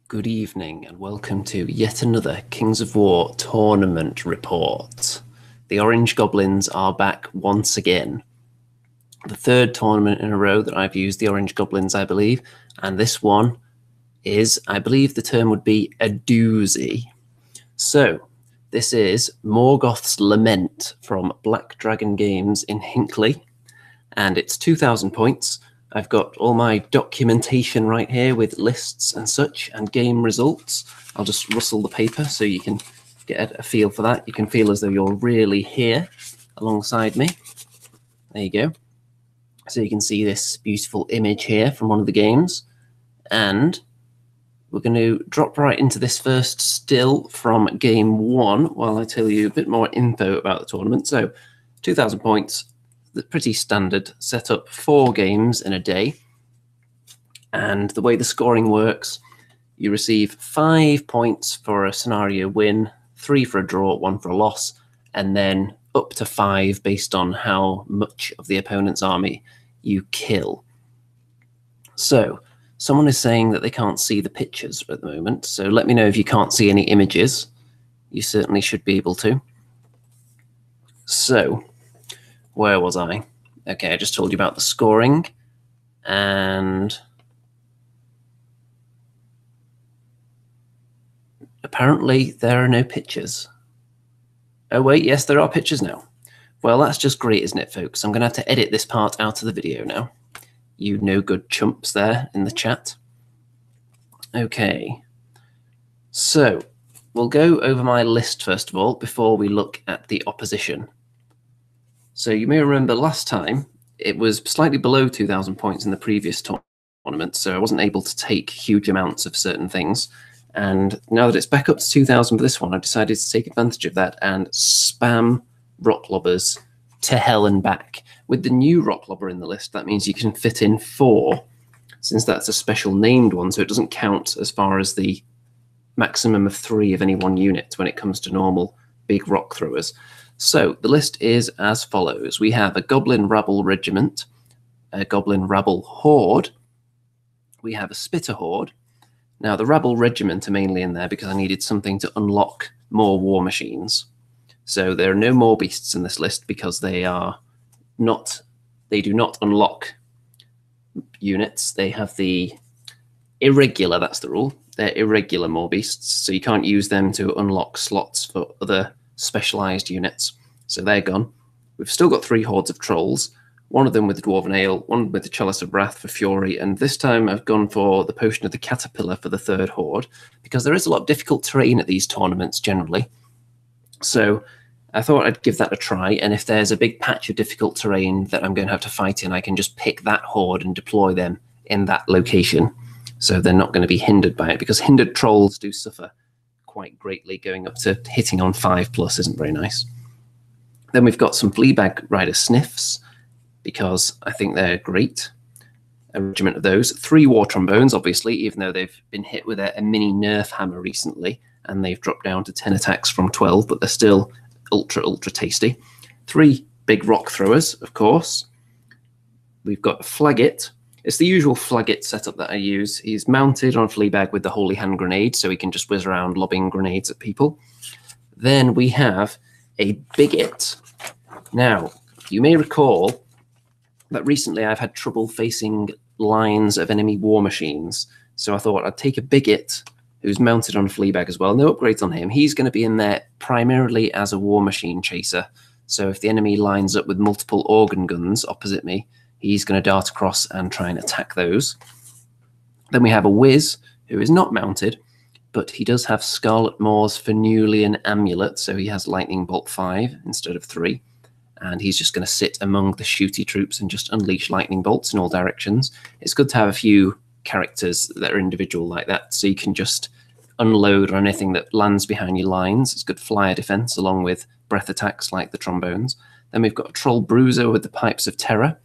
Good evening and welcome to yet another Kings of War tournament report. The Orange Goblins are back once again. The third tournament in a row that I've used the Orange Goblins, I believe, and this one is, I believe the term would be a doozy. So, this is Mhorgoth's Lament from Black Dragon Games in Hinckley, and it's 2,000 points. I've got all my documentation right here with lists and such and game results. I'll just rustle the paper so you can get a feel for that. You can feel as though you're really here alongside me. There you go. So you can see this beautiful image here from one of the games. And we're going to drop right into this first still from game one while I tell you a bit more info about the tournament. So 2,000 points. Pretty standard setup, 4 games in a day. And the way the scoring works, you receive 5 points for a scenario win, 3 for a draw, 1 for a loss, and then up to 5 based on how much of the opponent's army you kill. So someone is saying that they can't see the pictures at the moment, so let me know if you can't see any images. You certainly should be able to. So where was I? Okay, I just told you about the scoring, and apparently there are no pictures. Oh wait, yes, there are pictures now. Well, that's just great, isn't it, folks? I'm going to have to edit this part out of the video now. You no good chumps there in the chat. Okay, so we'll go over my list first of all before we look at the opposition. So you may remember last time it was slightly below 2,000 points in the previous tournament, so I wasn't able to take huge amounts of certain things. And now that it's back up to 2,000 for this one, I've decided to take advantage of that and spam rock lobbers to hell and back. With the new rock lobber in the list, that means you can fit in 4, since that's a special named one, so it doesn't count as far as the maximum of 3 of any one unit when it comes to normal big rock throwers. So the list is as follows. We have a Goblin Rabble Regiment, a Goblin Rabble Horde, we have a Spitter Horde. Now the Rabble Regiment are mainly in there because I needed something to unlock more war machines. So there are no more beasts in this list because they do not unlock units. They have the irregular, that's the rule. They're irregular more beasts, so you can't use them to unlock slots for other specialized units, so they're gone. We've still got 3 hordes of trolls, one of them with the Dwarven Ale, one with the Chalice of Wrath for Fury, and this time I've gone for the Potion of the Caterpillar for the 3rd horde, because there is a lot of difficult terrain at these tournaments generally. So I thought I'd give that a try, and if there's a big patch of difficult terrain that I'm going to have to fight in, I can just pick that horde and deploy them in that location, so they're not going to be hindered by it, because hindered trolls do suffer quite greatly. Going up to hitting on 5+ isn't very nice. Then we've got some Fleabag Rider Sniffs, because I think they're great. A regiment of those. 3 War Trombones, obviously, even though they've been hit with a mini nerf hammer recently, and they've dropped down to 10 attacks from 12, but they're still ultra tasty. 3 big rock throwers, of course. We've got Flaggit. It's the usual Flaggit setup that I use. He's mounted on Fleabag with the Holy Hand Grenade, so he can just whiz around lobbing grenades at people. Then we have a Biggit. Now, you may recall that recently I've had trouble facing lines of enemy war machines, so I thought I'd take a Biggit who's mounted on Fleabag as well. No upgrades on him. He's going to be in there primarily as a war machine chaser, so if the enemy lines up with multiple organ guns opposite me, he's going to dart across and try and attack those. Then we have a Wiz, who is not mounted, but he does have Scarlet Moor's Fenulian Amulet, so he has Lightning Bolt 5 instead of 3. And he's just going to sit among the shooty troops and just unleash lightning bolts in all directions. It's good to have a few characters that are individual like that, so you can just unload on anything that lands behind your lines. It's good flyer defense along with breath attacks like the Trombones. Then we've got a Troll Bruiser with the Pipes of Terror.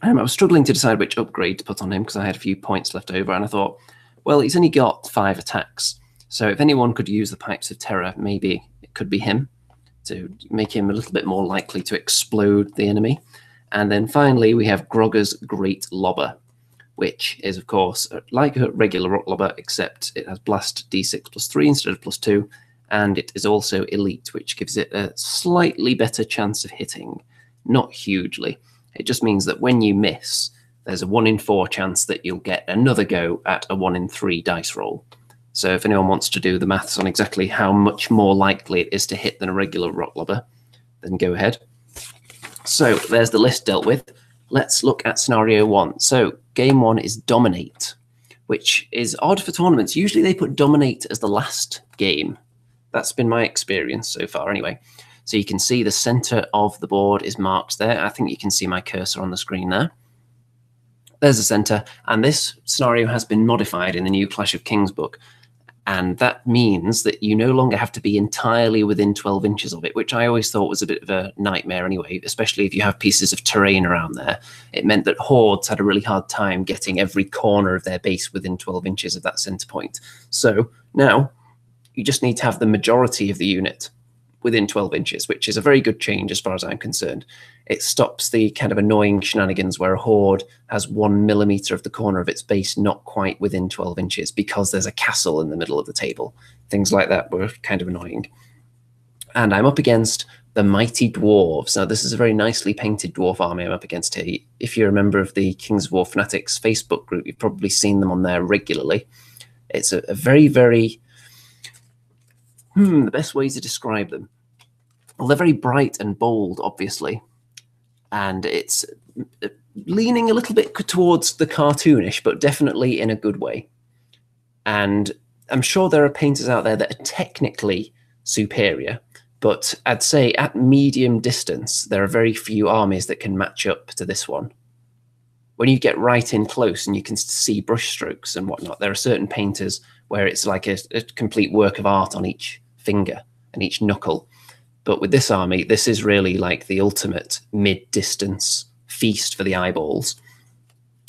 I was struggling to decide which upgrade to put on him because I had a few points left over, and I thought, well, he's only got 5 attacks, so if anyone could use the Pipes of Terror, maybe it could be him, to make him a little bit more likely to explode the enemy. And then finally, we have Grogger's Great Lobber. which is, of course, like a regular Rock Lobber, except it has Blast D6+3 instead of +2, and it is also Elite, which gives it a slightly better chance of hitting. Not hugely. It just means that when you miss, there's a 1 in 4 chance that you'll get another go at a 1 in 3 dice roll. So if anyone wants to do the maths on exactly how much more likely it is to hit than a regular Rock Lobber, then go ahead. So there's the list dealt with. Let's look at scenario 1. So game 1 is Dominate, which is odd for tournaments. Usually they put Dominate as the last game. That's been my experience so far anyway. So you can see the center of the board is marked there. I think you can see my cursor on the screen there. There's the center, and this scenario has been modified in the new Clash of Kings book. And that means that you no longer have to be entirely within 12 inches of it, which I always thought was a bit of a nightmare anyway, especially if you have pieces of terrain around there. It meant that hordes had a really hard time getting every corner of their base within 12 inches of that center point. So now you just need to have the majority of the unit within 12 inches, which is a very good change as far as I'm concerned. It stops the kind of annoying shenanigans where a horde has 1 millimeter of the corner of its base not quite within 12 inches because there's a castle in the middle of the table. Things like that were kind of annoying. And I'm up against the Mighty Dwarves. Now, this is a very nicely painted dwarf army I'm up against here. If you're a member of the Kings of War Fanatics Facebook group, you've probably seen them on there regularly. It's a very, very... the best way to describe them. Well, they're very bright and bold, obviously, and it's leaning a little bit towards the cartoonish, but definitely in a good way. And I'm sure there are painters out there that are technically superior, but I'd say at medium distance, there are very few armies that can match up to this one. When you get right in close and you can see brush strokes and whatnot, there are certain painters where it's like a complete work of art on each finger and each knuckle. But with this army, this is really like the ultimate mid-distance feast for the eyeballs.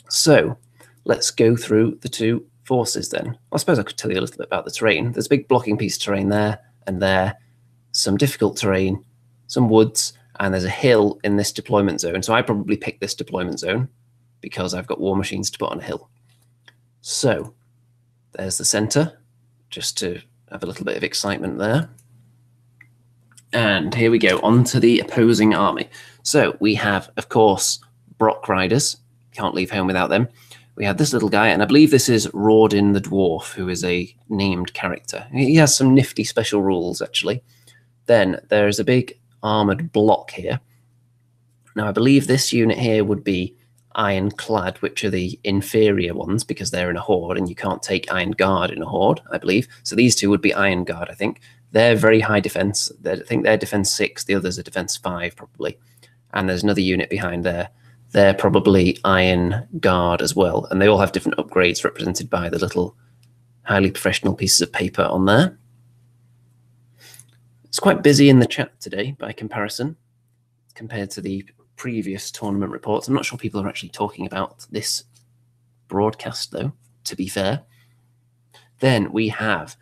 So let's go through the two forces then. I suppose I could tell you a little bit about the terrain. There's a big blocking piece of terrain there and there, some difficult terrain, some woods, and there's a hill in this deployment zone. So I probably picked this deployment zone because I've got war machines to put on a hill. So there's the center, just to have a little bit of excitement there. And here we go, on to the opposing army. So we have, of course, Brock Riders. Can't leave home without them. We have this little guy, and I believe this is Rawdin the Dwarf, who is a named character. He has some nifty special rules, actually. Then there's a big armoured block here. Now, I believe this unit here would be Ironclad, which are the inferior ones, because they're in a horde, and you can't take Iron Guard in a horde, I believe. So these two would be Iron Guard, I think. They're very high defense. I think they're defense 6. The others are defense 5, probably. And there's another unit behind there. They're probably Iron Guard as well. And they all have different upgrades represented by the little highly professional pieces of paper on there. It's quite busy in the chat today by comparison, compared to the previous tournament reports. I'm not sure people are actually talking about this broadcast, though, to be fair. Then we have...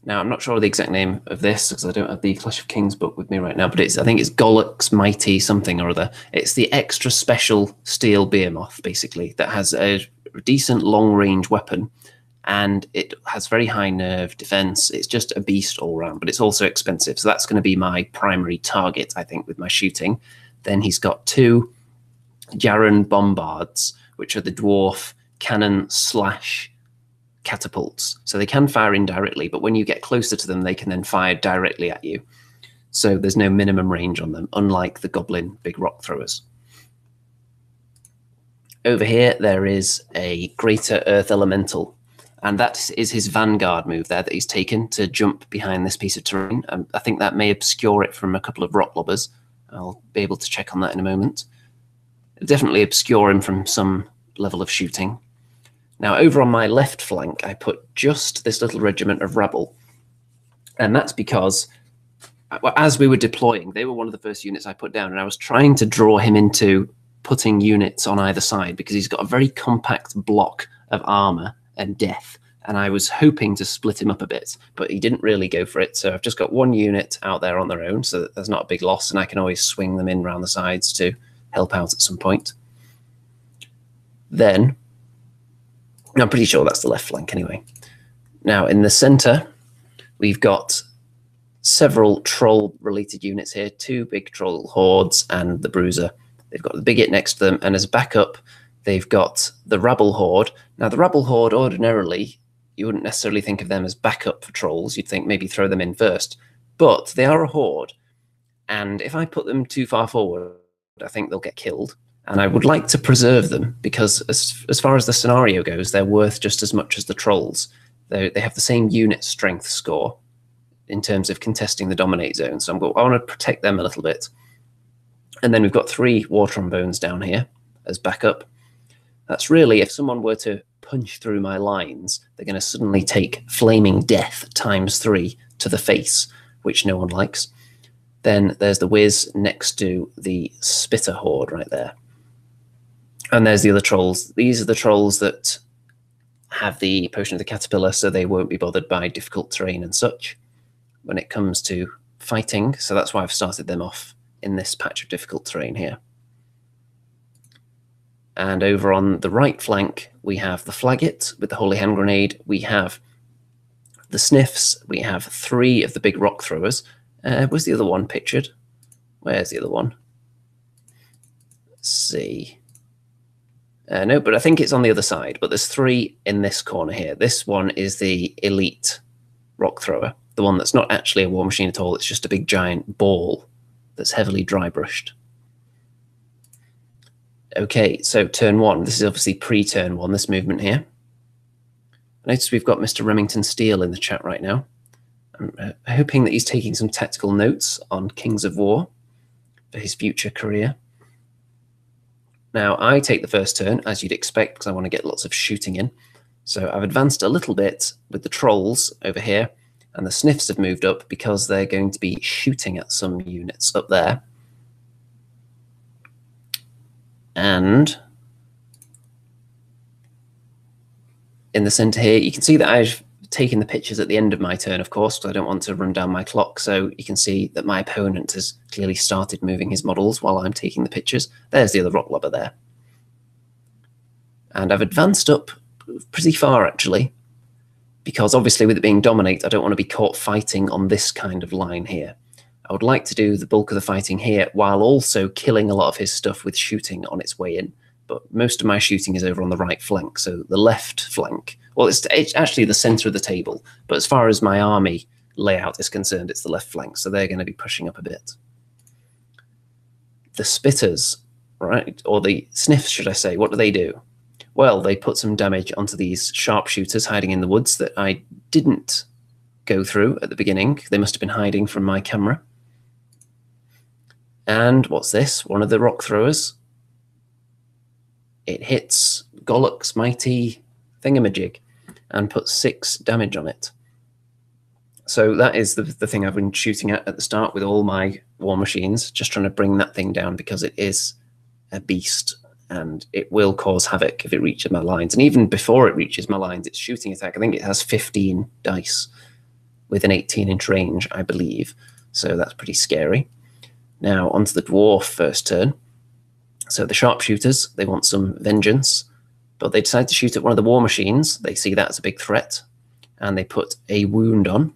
Now, I'm not sure the exact name of this because I don't have the Clash of Kings book with me right now, but I think it's Golluck's Mighty something or other. It's the extra special steel behemoth, basically, that has a decent long-range weapon, and it has very high nerve defense. It's just a beast all around, but it's also expensive. So that's going to be my primary target, I think, with my shooting. Then he's got 2 Jarran Bombards, which are the dwarf cannon / catapults. So they can fire indirectly, but when you get closer to them, they can then fire directly at you. So there's no minimum range on them, unlike the goblin big rock throwers. Over here, there is a Greater Earth Elemental, and that is his vanguard move there that he's taken to jump behind this piece of terrain. I think that may obscure it from a couple of rock lobbers. I'll be able to check on that in a moment. It'll definitely obscure him from some level of shooting. Now, over on my left flank, I put just this little regiment of Rabble. And that's because, as we were deploying, they were one of the first units I put down, and I was trying to draw him into putting units on either side because he's got a very compact block of armor and death, and I was hoping to split him up a bit, but he didn't really go for it. So I've just got one unit out there on their own, so that there's not a big loss, and I can always swing them in around the sides to help out at some point. Then I'm pretty sure that's the left flank anyway. Now, in the centre, we've got several troll-related units here, 2 big troll hordes and the Bruiser. They've got the Biggit next to them, and as a backup, they've got the Rabble Horde. Now, the Rabble Horde, ordinarily, you wouldn't necessarily think of them as backup for trolls. You'd think maybe throw them in first. But they are a horde, and if I put them too far forward, I think they'll get killed. And I would like to preserve them, because as far as the scenario goes, they're worth just as much as the trolls. They have the same unit strength score in terms of contesting the dominate zone. So I want to protect them a little bit. And then we've got 3 war trombones down here as backup. That's really, if someone were to punch through my lines, they're going to suddenly take flaming death ×3 to the face, which no one likes. Then there's the Wiz next to the Spitter Horde right there. And there's the other trolls. These are the trolls that have the Potion of the Caterpillar, so they won't be bothered by difficult terrain and such when it comes to fighting. So that's why I've started them off in this patch of difficult terrain here. And over on the right flank, we have the Flaggit with the Holy Hand Grenade. We have the Sniffs. We have 3 of the big rock throwers. Where's the other one pictured? Where's the other one? Let's see. No, but I think it's on the other side. But there's 3 in this corner here. This one is the elite rock thrower, the one that's not actually a war machine at all. It's just a big giant ball that's heavily dry brushed. Okay, so turn 1. This is obviously pre-turn 1, this movement here. Notice we've got Mr. Remington Steele in the chat right now. I'm hoping that he's taking some tactical notes on Kings of War for his future career. Now, I take the first turn, as you'd expect, because I want to get lots of shooting in. So I've advanced a little bit with the trolls over here, and the Sniffs have moved up because they're going to be shooting at some units up there. And in the center here, you can see that I've taken the pictures at the end of my turn, of course, because I don't want to run down my clock. So you can see that my opponent has clearly started moving his models while I'm taking the pictures. There's the other rock lobber there. And I've advanced up pretty far, actually, because obviously with it being dominate, I don't want to be caught fighting on this kind of line here. I would like to do the bulk of the fighting here while also killing a lot of his stuff with shooting on its way in. But most of my shooting is over on the right flank, so the left flank. Well, it's actually the center of the table, but as far as my army layout is concerned, it's the left flank, so they're going to be pushing up a bit. The Spitters, right, or the Sniffs, should I say, what do? Well, they put some damage onto these sharpshooters hiding in the woods that I didn't go through at the beginning. They must have been hiding from my camera. And what's this? One of the rock throwers. It hits Golluck's mighty thingamajig and puts 6 damage on it. So that is the thing I've been shooting at the start with all my war machines, just trying to bring that thing down because it is a beast and it will cause havoc if it reaches my lines. And even before it reaches my lines, its shooting attack, I think it has 15 dice with an 18-inch range, I believe. So that's pretty scary. Now onto the dwarf first turn. So the sharpshooters, they want some vengeance, but they decide to shoot at one of the war machines. They see that as a big threat, and they put a wound on,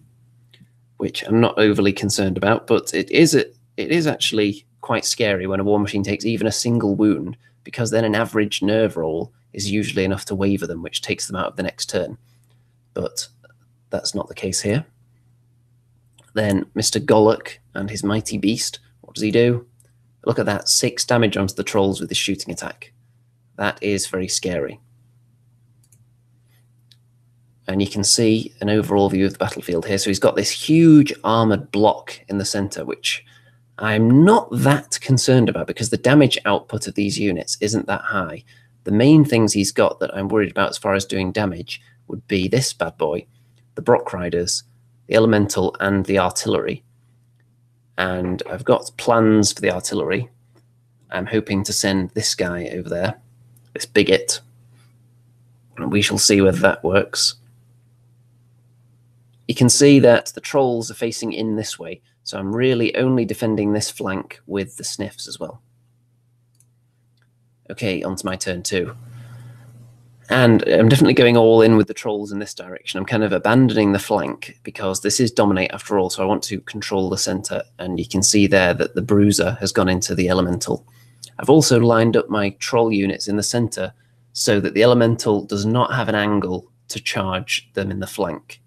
which I'm not overly concerned about, but it is actually quite scary when a war machine takes even a single wound, because then an average nerve roll is usually enough to waver them, which takes them out of the next turn. But that's not the case here. Then Mr. Golluck and his mighty beast, what does he do? Look at that, 6 damage onto the trolls with his shooting attack. That is very scary. And you can see an overall view of the battlefield here. So he's got this huge armored block in the center, which I'm not that concerned about because the damage output of these units isn't that high. The main things he's got that I'm worried about as far as doing damage would be this bad boy, the Brock Riders, the Elemental, and the Artillery. And I've got plans for the artillery. I'm hoping to send this guy over there, this Biggit. And we shall see whether that works. You can see that the trolls are facing in this way, so I'm really only defending this flank with the Sniffs as well. Okay, on to my turn 2. And I'm definitely going all in with the trolls in this direction. I'm kind of abandoning the flank because this is dominate after all, so I want to control the center. And you can see there that the Bruiser has gone into the elemental. I've also lined up my troll units in the center so that the elemental does not have an angle to charge them in the flank.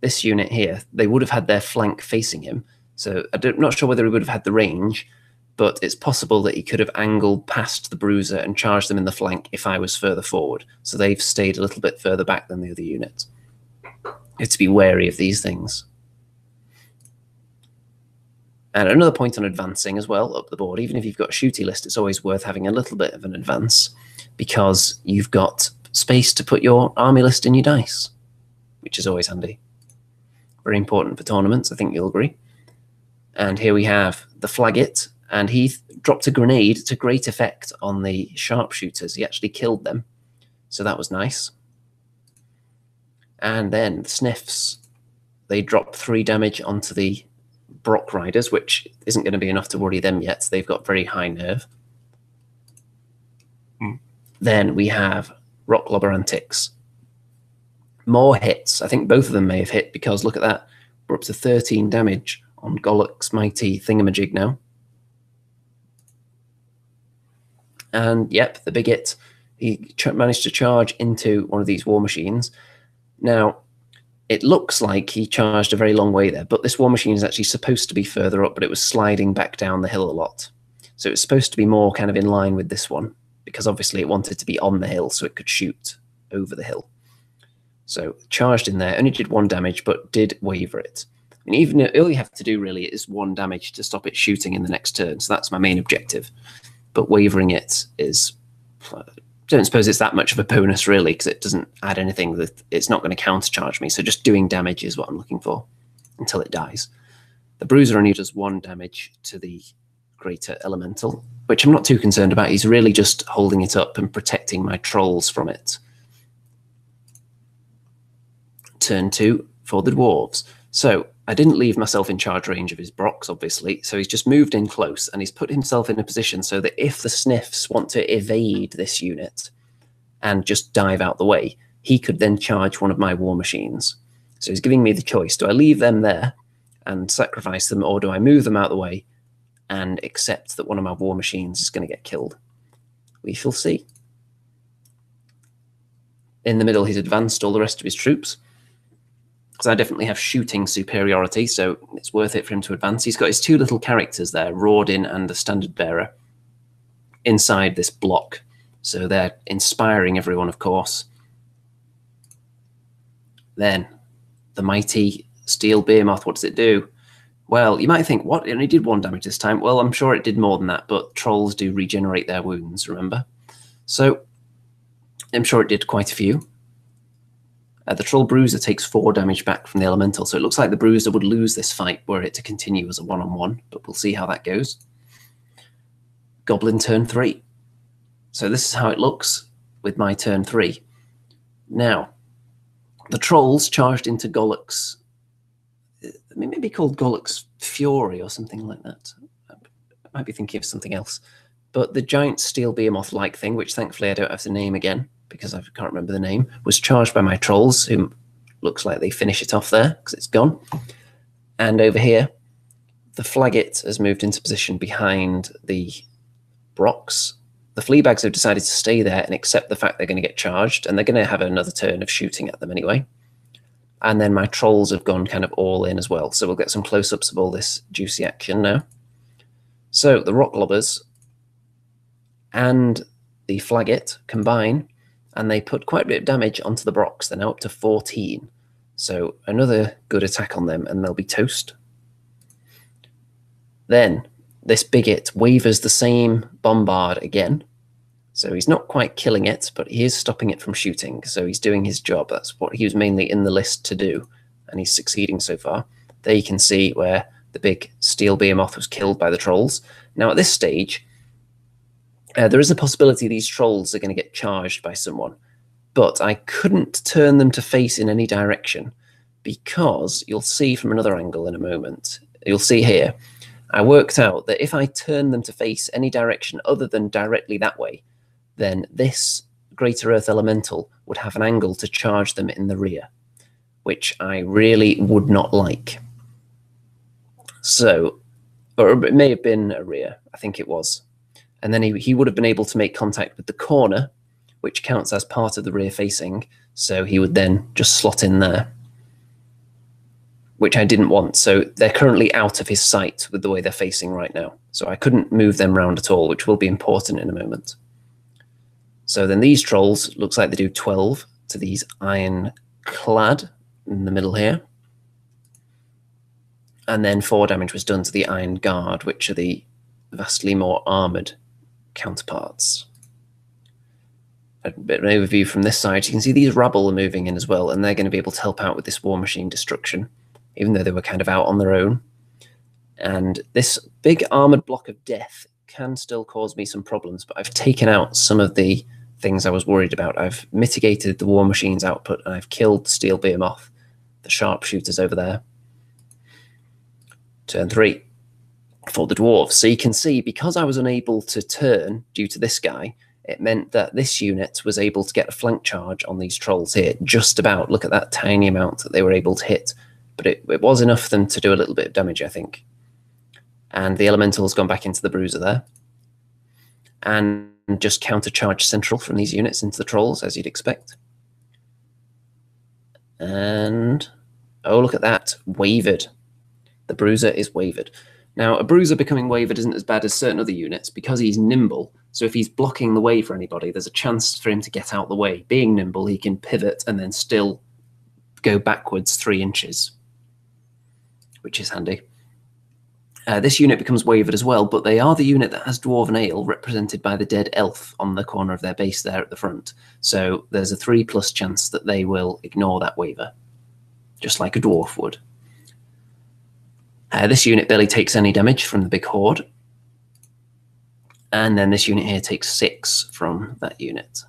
This unit here, they would have had their flank facing him, so I'm not sure whether he would have had the range, but it's possible that he could have angled past the Bruiser and charged them in the flank if I was further forward. So they've stayed a little bit further back than the other unit. You have to be wary of these things. And another point on advancing as well up the board, even if you've got a shooty list, it's always worth having a little bit of an advance because you've got space to put your army list in your dice, which is always handy. Very important for tournaments, I think you'll agree. And here we have the Flaggit, and he dropped a grenade to great effect on the sharpshooters. He actually killed them, so that was nice. And then the Sniffs, they dropped 3 damage onto the Brock Riders, which isn't going to be enough to worry them yet. They've got very high nerve. Then we have Rock Lobber Antics. More hits. I think both of them may have hit because look at that. We're up to 13 damage on Golluck's mighty thingamajig now. And yep, the Biggit, he managed to charge into one of these war machines. Now, it looks like he charged a very long way there, but this war machine is actually supposed to be further up, but it was sliding back down the hill a lot. So it's supposed to be more kind of in line with this one, because obviously it wanted to be on the hill so it could shoot over the hill. So charged in there, only did 1 damage, but did waver it. And even all you have to do really is 1 damage to stop it shooting in the next turn. So that's my main objective. But wavering it is, I don't suppose it's that much of a bonus really, because it doesn't add anything that it's not going to countercharge me. So just doing damage is what I'm looking for until it dies. The Bruiser only does 1 damage to the greater elemental, which I'm not too concerned about. He's really just holding it up and protecting my trolls from it. Turn 2 for the dwarves. So I didn't leave myself in charge range of his Brocks, obviously, so he's just moved in close and he's put himself in a position so that if the Sniffs want to evade this unit and just dive out the way, he could then charge one of my war machines. So he's giving me the choice. Do I leave them there and sacrifice them, or do I move them out the way and accept that one of my war machines is going to get killed? We shall see. In the middle, he's advanced all the rest of his troops, because I definitely have shooting superiority, so it's worth it for him to advance. He's got his 2 little characters there, Rawdin and the Standard Bearer, inside this block. So they're inspiring everyone, of course. Then, the mighty Steel Behemoth, what does it do? Well, you might think, what? It only did 1 damage this time. Well, I'm sure it did more than that, but trolls do regenerate their wounds, remember? So, I'm sure it did quite a few. The Troll Bruiser takes 4 damage back from the Elemental, so it looks like the Bruiser would lose this fight were it to continue as a one-on-one, but we'll see how that goes. Goblin turn 3. So this is how it looks with my turn 3. Now, the Trolls charged into Golluck's, maybe called Golluck's Fury or something like that. I might be thinking of something else. But the giant Steel Behemoth-like thing, which thankfully I don't have to name again, because I can't remember the name, was charged by my trolls, who looks like they finish it off there, because it's gone. And over here, the Flaggit has moved into position behind the Brocks. The Fleabags have decided to stay there and accept the fact they're going to get charged, and they're going to have another turn of shooting at them anyway. And then my trolls have gone kind of all in as well, so we'll get some close-ups of all this juicy action now. So the Rock Lobbers and the Flaggit combine, and they put quite a bit of damage onto the Brocks. They're now up to 14. So another good attack on them, and they'll be toast. Then this Biggit wavers the same Bombard again. So he's not quite killing it, but he is stopping it from shooting. So he's doing his job. That's what he was mainly in the list to do, and he's succeeding so far. There you can see where the big Steel Behemoth was killed by the trolls. Now at this stage, there is a possibility these trolls are going to get charged by someone, but I couldn't turn them to face in any direction because you'll see from another angle in a moment. You'll see here, I worked out that if I turn them to face any direction other than directly that way, then this Greater Earth Elemental would have an angle to charge them in the rear, which I really would not like. So, or it may have been a rear, I think it was. And then he would have been able to make contact with the corner, which counts as part of the rear facing, so he would then just slot in there, which I didn't want. So they're currently out of his sight with the way they're facing right now. So I couldn't move them round at all, which will be important in a moment. So then these trolls, looks like they do 12 to these iron-clad in the middle here. And then 4 damage was done to the Iron Guard, which are the vastly more armoured counterparts. A bit of an overview from this side. You can see these rabble are moving in as well, and they're going to be able to help out with this war machine destruction, even though they were kind of out on their own. And this big armoured block of death can still cause me some problems, but I've taken out some of the things I was worried about. I've mitigated the war machine's output, and I've killed the steel behemoth, the sharpshooters over there. Turn 3 for the dwarves. So you can see, because I was unable to turn due to this guy, it meant that this unit was able to get a flank charge on these trolls here, just about. Look at that tiny amount that they were able to hit. But it was enough for them to do a little bit of damage, I think. And the elemental's gone back into the Bruiser there. And just countercharge central from these units into the trolls, as you'd expect. And, oh, look at that, wavered. The Bruiser is wavered. Now, a Bruiser becoming wavered isn't as bad as certain other units because he's nimble. So if he's blocking the way for anybody, there's a chance for him to get out the way. Being nimble, he can pivot and then still go backwards 3 inches, which is handy. This unit becomes wavered as well, but they are the unit that has Dwarven Ale, represented by the dead elf on the corner of their base there at the front. So there's a 3+ chance that they will ignore that waver, just like a dwarf would. This unit barely takes any damage from the big horde. And then this unit here takes 6 from that unit.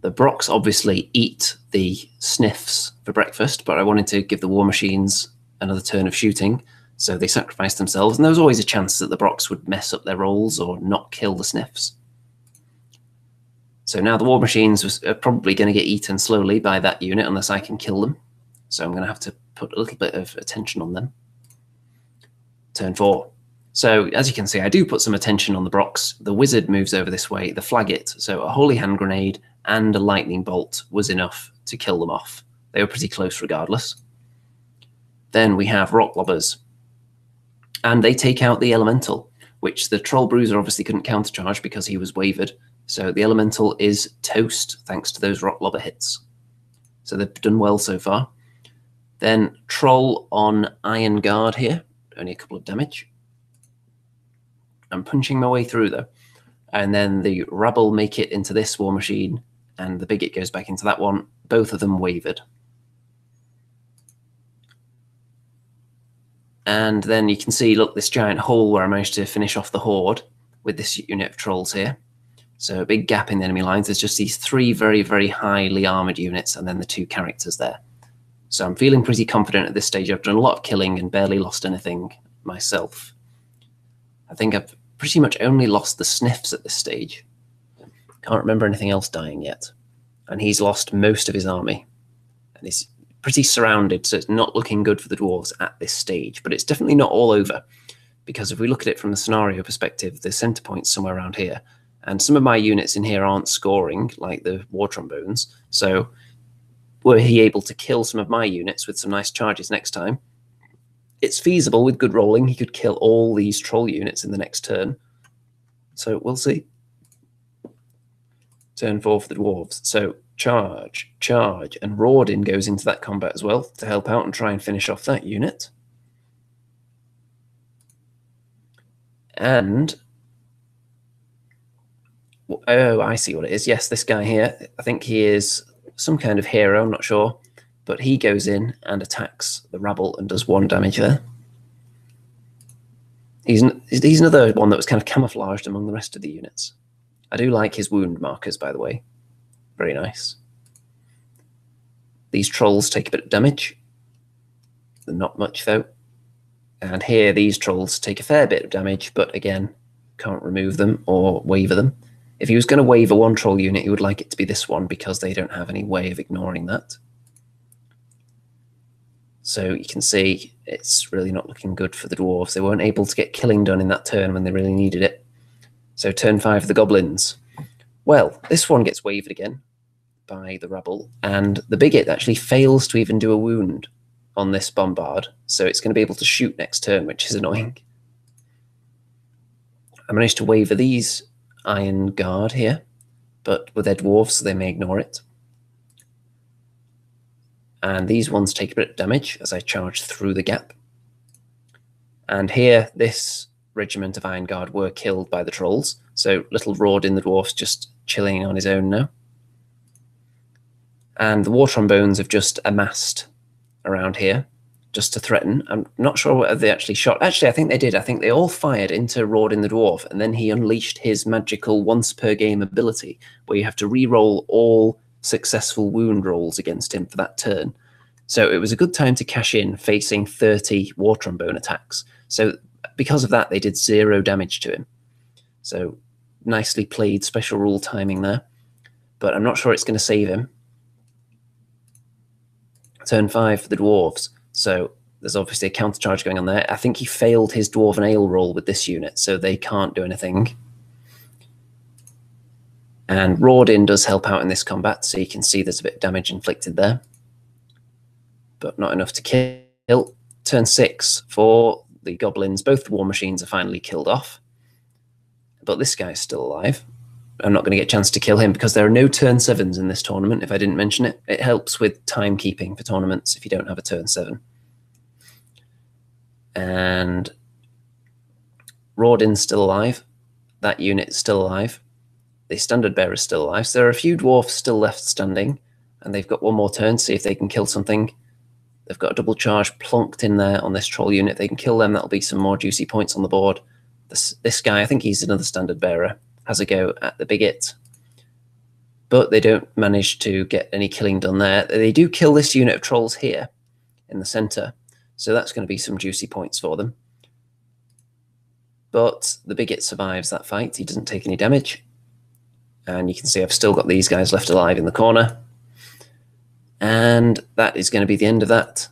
The Brocks obviously eat the Sniffs for breakfast, but I wanted to give the war machines another turn of shooting, so they sacrificed themselves, and there was always a chance that the Brocks would mess up their rolls or not kill the Sniffs. So now the war machines are probably going to get eaten slowly by that unit unless I can kill them. So I'm going to have to put a little bit of attention on them. Turn 4. So as you can see, I do put some attention on the Brocks. The wizard moves over this way, the Flaggit, so a holy hand grenade and a lightning bolt was enough to kill them off. They were pretty close regardless. Then we have rock lobbers, and they take out the elemental, which the troll bruiser obviously couldn't countercharge because he was wavered. So the elemental is toast thanks to those rock lobber hits. So they've done well so far. Then troll on Iron Guard here, only a couple of damage. I'm punching my way through though. And then the rabble make it into this war machine, and the Biggit goes back into that one. Both of them wavered. And then you can see, look, this giant hole where I managed to finish off the horde with this unit of trolls here. So a big gap in the enemy lines. There's just these 3 very, very highly armoured units and then the 2 characters there. So I'm feeling pretty confident at this stage. I've done a lot of killing and barely lost anything myself. I think I've pretty much only lost the Sniffs at this stage. Can't remember anything else dying yet. And he's lost most of his army. And he's pretty surrounded, so it's not looking good for the dwarves at this stage. But it's definitely not all over, because if we look at it from the scenario perspective, the center point's somewhere around here. And some of my units in here aren't scoring, like the war trombones. So were he able to kill some of my units with some nice charges next time, it's feasible with good rolling. He could kill all these troll units in the next turn. So we'll see. Turn 4 for the dwarves. So charge, charge, and Rawdin goes into that combat as well to help out and try and finish off that unit. And oh, I see what it is. Yes, this guy here, I think he is some kind of hero, I'm not sure. But he goes in and attacks the rabble and does 1 damage there. He's another one that was kind of camouflaged among the rest of the units. I do like his wound markers, by the way. Very nice. These trolls take a bit of damage. Not much, though. And here, these trolls take a fair bit of damage, but again, can't remove them or waver them. If he was going to wave a one troll unit, he would like it to be this one because they don't have any way of ignoring that. So you can see it's really not looking good for the dwarves. They weren't able to get killing done in that turn when they really needed it. So turn 5 for the goblins. Well, this one gets waved again by the rabble, and the Biggit actually fails to even do a wound on this bombard, so it's going to be able to shoot next turn, which is annoying. I managed to waver these Iron Guard here, but with their dwarves, so they may ignore it. And these ones take a bit of damage as I charge through the gap. And here, this regiment of Iron Guard were killed by the trolls, so little Rawdin the dwarf's just chilling on his own now. And the War Trombones have just amassed around here, just to threaten. I'm not sure whether they actually shot. Actually, I think they did. I think they all fired into Rawdin the dwarf, and then he unleashed his magical once per game ability, where you have to re-roll all successful wound rolls against him for that turn. So it was a good time to cash in, facing 30 War Trombone attacks. So because of that, they did 0 damage to him. So nicely played special rule timing there. But I'm not sure it's going to save him. Turn 5 for the dwarves. So there's obviously a counter charge going on there. I think he failed his Dwarven Ale roll with this unit, so they can't do anything. And Rawdin does help out in this combat, so you can see there's a bit of damage inflicted there. But not enough to kill. Turn 6 for the goblins. Both the war machines are finally killed off. But this guy's still alive. I'm not going to get a chance to kill him because there are no turn 7s in this tournament, if I didn't mention it. It helps with timekeeping for tournaments if you don't have a turn 7. And Rawdin's still alive. That unit's still alive. The standard bearer's still alive. So there are a few dwarfs still left standing, and they've got one more turn to see if they can kill something. They've got a double charge plonked in there on this troll unit. If they can kill them, that'll be some more juicy points on the board. This guy, I think he's another standard bearer, has a go at the Biggit. But they don't manage to get any killing done there. They do kill this unit of trolls here in the centre. So that's going to be some juicy points for them. But the Biggit survives that fight. He doesn't take any damage. And you can see I've still got these guys left alive in the corner. And that is going to be the end of that.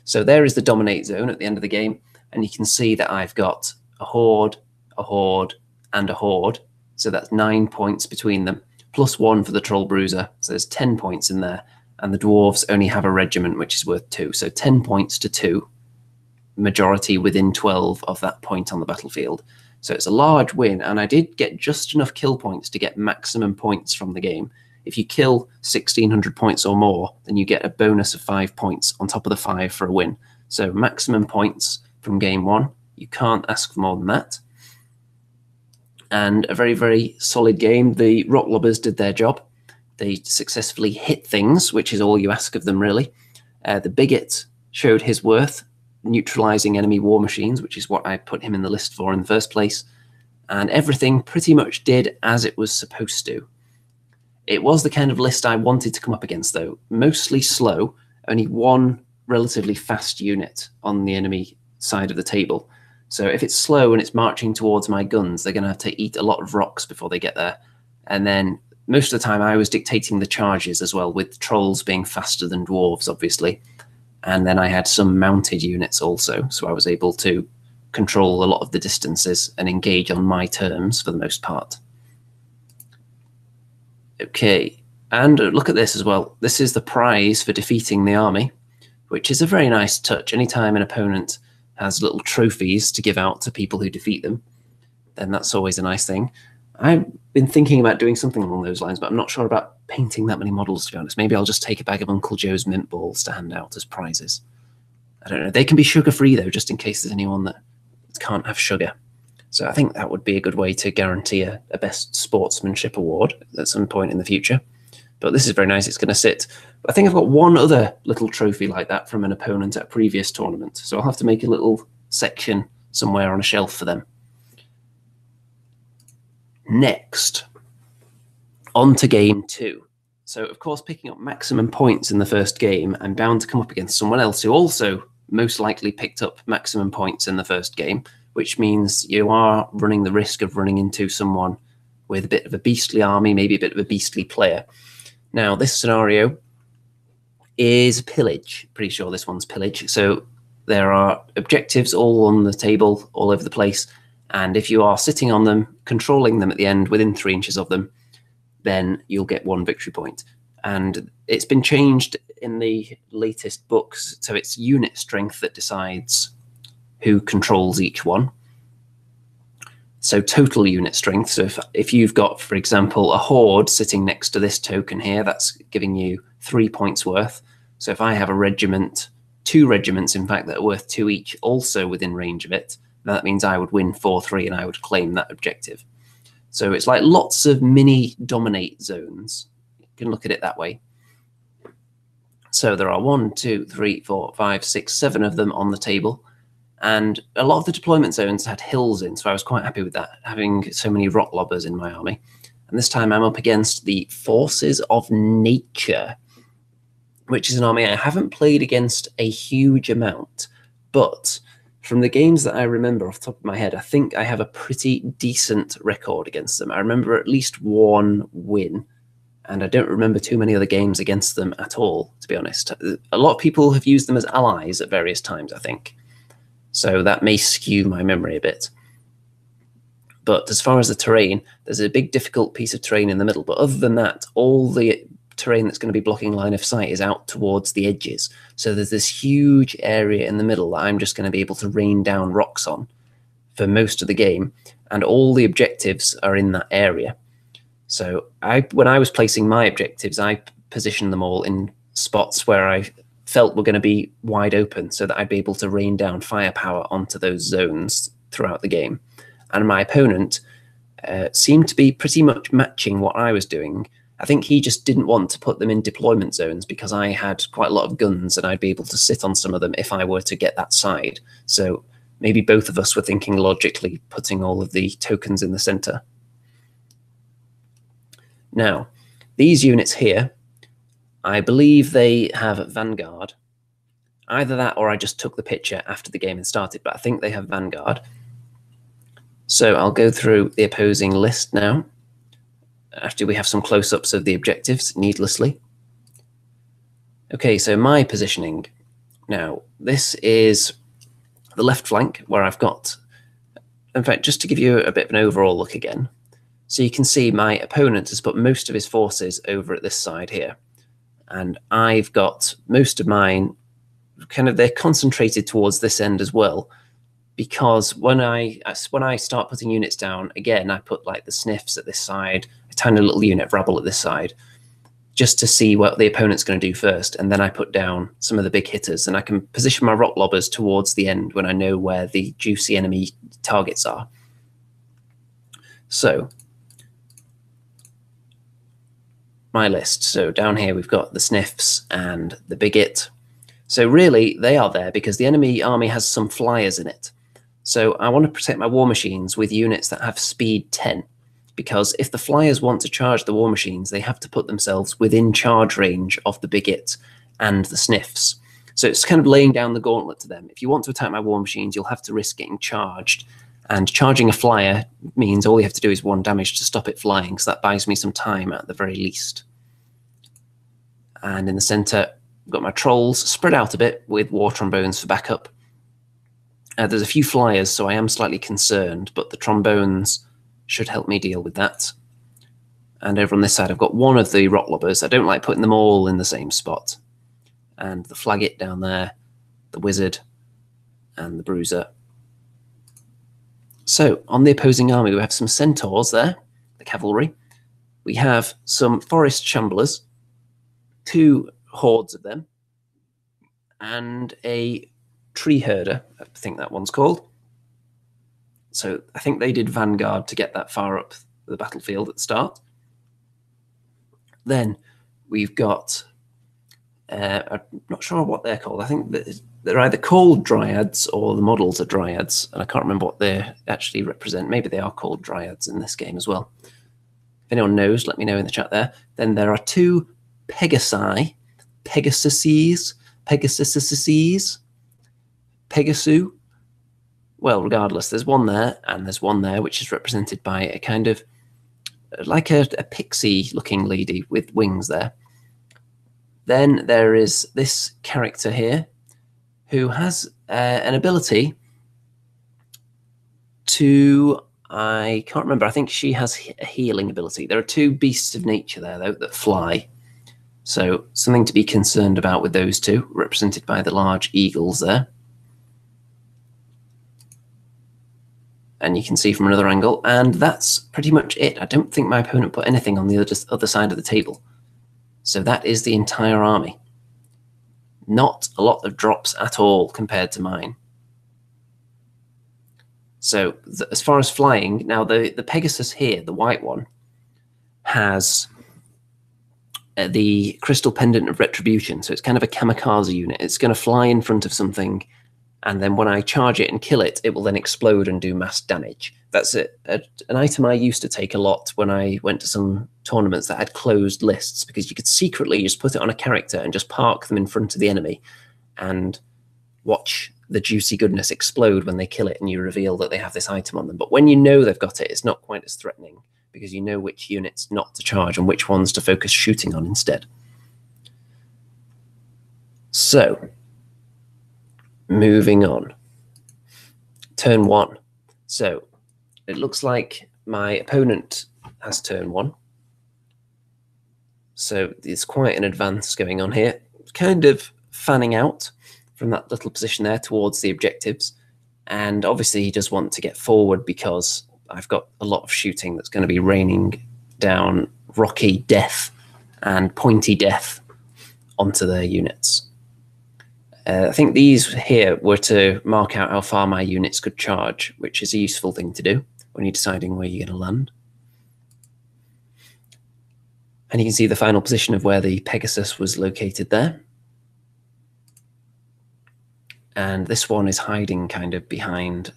So there is the dominate zone at the end of the game. And you can see that I've got a horde, and a horde. So that's 9 points between them. Plus 1 for the troll bruiser. So there's 10 points in there. And the dwarves only have a regiment, which is worth 2. So 10 points to 2. Majority within 12 of that point on the battlefield. So it's a large win, and I did get just enough kill points to get maximum points from the game. If you kill 1,600 points or more, then you get a bonus of 5 points on top of the 5 for a win. So maximum points from game 1. You can't ask for more than that. And a very, very solid game. The rock lobbers did their job. They successfully hit things, which is all you ask of them, really. The Biggit showed his worth, neutralizing enemy war machines, which is what I put him in the list for in the first place. And everything pretty much did as it was supposed to. It was the kind of list I wanted to come up against, though. Mostly slow, only one relatively fast unit on the enemy side of the table. So if it's slow and it's marching towards my guns, they're going to have to eat a lot of rocks before they get there. And then most of the time I was dictating the charges as well, with trolls being faster than dwarves, obviously. And then I had some mounted units also, so I was able to control a lot of the distances and engage on my terms for the most part. Okay, and look at this as well. This is the prize for defeating the army, which is a very nice touch. Anytime an opponent has little trophies to give out to people who defeat them, then that's always a nice thing. I've been thinking about doing something along those lines, but I'm not sure about painting that many models, to be honest. Maybe I'll just take a bag of Uncle Joe's mint balls to hand out as prizes. I don't know. They can be sugar-free, though, just in case there's anyone that can't have sugar. So I think that would be a good way to guarantee a best sportsmanship award at some point in the future. But this is very nice. It's going to sit. I think I've got one other little trophy like that from an opponent at a previous tournament. So I'll have to make a little section somewhere on a shelf for them. Next, on to game 2. So, of course, picking up maximum points in the first game, I'm bound to come up against someone else who also most likely picked up maximum points in the first game, which means you are running the risk of running into someone with a bit of a beastly army, maybe a bit of a beastly player. Now, this scenario is pillage. Pretty sure this one's pillage. So there are objectives all on the table, all over the place. And if you are sitting on them, controlling them at the end, within 3 inches of them, then you'll get 1 victory point. And it's been changed in the latest books. So it's unit strength that decides who controls each one. So total unit strength. So if you've got, for example, a horde sitting next to this token here, that's giving you 3 points worth. So if I have a regiment, 2 regiments, in fact, that are worth 2 each, also within range of it, that means I would win 4-3 and I would claim that objective. So it's like lots of mini dominate zones. You can look at it that way. So there are 1, 2, 3, 4, 5, 6, 7 of them on the table. And a lot of the deployment zones had hills in, so I was quite happy with that, having so many rock lobbers in my army. And this time I'm up against the Forces of Nature, which is an army I haven't played against a huge amount. But from the games that I remember off the top of my head, I think I have a pretty decent record against them. I remember at least 1 win, and I don't remember too many other games against them at all, to be honest. A lot of people have used them as allies at various times, I think. So that may skew my memory a bit. But as far as the terrain, there's a big difficult piece of terrain in the middle. But other than that, all the terrain that's going to be blocking line of sight is out towards the edges. So there's this huge area in the middle that I'm just going to be able to rain down rocks on for most of the game. And all the objectives are in that area. So when I was placing my objectives, I positioned them all in spots where I felt were going to be wide open so that I'd be able to rain down firepower onto those zones throughout the game. And my opponent seemed to be pretty much matching what I was doing. I think he just didn't want to put them in deployment zones because I had quite a lot of guns and I'd be able to sit on some of them if I were to get that side. So maybe both of us were thinking logically, putting all of the tokens in the center. Now, these units here, I believe they have Vanguard. Either that or I just took the picture after the game had started, but I think they have Vanguard. So I'll go through the opposing list now. After we have some close-ups of the objectives, needlessly. Okay, so my positioning. Now, this is the left flank where I've got... In fact, just to give you a bit of an overall look again. So you can see my opponent has put most of his forces over at this side here. And I've got most of mine, they're concentrated towards this end as well. Because when I start putting units down, again, I put like the Sniffs at this side, a tiny little unit of Rabble at this side, just to see what the opponent's going to do first. And then I put down some of the big hitters, and I can position my rock lobbers towards the end when I know where the juicy enemy targets are. So, my list. So down here we've got the Sniffs and the Biggit. So really, they are there because the enemy army has some flyers in it. So I want to protect my war machines with units that have speed 10, because if the flyers want to charge the war machines, they have to put themselves within charge range of the Biggit and the Sniffs. So it's kind of laying down the gauntlet to them. If you want to attack my war machines, you'll have to risk getting charged. And charging a flyer means all you have to do is 1 damage to stop it flying, so that buys me some time at the very least. And in the center, I've got my trolls spread out a bit with war trombones for backup. There's a few flyers, so I am slightly concerned, but the trombones should help me deal with that. And over on this side, I've got 1 of the rock lobbers. I don't like putting them all in the same spot. And the Flaggit down there, the wizard, and the bruiser. So, on the opposing army, we have some centaurs there, the cavalry. We have some forest shamblers, 2 hordes of them, and a tree herder, I think that one's called. So I think they did Vanguard to get that far up the battlefield at the start. Then we've got, I'm not sure what they're called. I think they're either called Dryads or the models are Dryads, and I can't remember what they actually represent. Maybe they are called Dryads in this game as well. If anyone knows, let me know in the chat there. Then there are 2 Pegasi, Pegasus. Well, regardless, there's one there, and there's one there, which is represented by a kind of like a pixie-looking lady with wings there. Then there is this character here who has an ability to, I can't remember, I think she has a healing ability. There are two beasts of nature there, though, that fly. So something to be concerned about with those two, represented by the large eagles there. And you can see from another angle, and that's pretty much it. I don't think my opponent put anything on the other side of the table. So that is the entire army. Not a lot of drops at all compared to mine. So as far as flying, now the Pegasus here, the white one, has the Crystal Pendant of Retribution. So it's kind of a kamikaze unit. It's going to fly in front of something, and then when I charge it and kill it, it will then explode and do mass damage. That's an item I used to take a lot when I went to some tournaments that had closed lists, because you could secretly just put it on a character and just park them in front of the enemy and watch the juicy goodness explode when they kill it and you reveal that they have this item on them. But when you know they've got it, it's not quite as threatening, because you know which units not to charge and which ones to focus shooting on instead. So, moving on. Turn 1. So, it looks like my opponent has turn 1. So, there's quite an advance going on here. Kind of fanning out from that little position there towards the objectives. And obviously he does want to get forward, because I've got a lot of shooting that's going to be raining down rocky death and pointy death onto their units. I think these here were to mark out how far my units could charge, which is a useful thing to do when you're deciding where you're going to land. And you can see the final position of where the Pegasus was located there. And this one is hiding kind of behind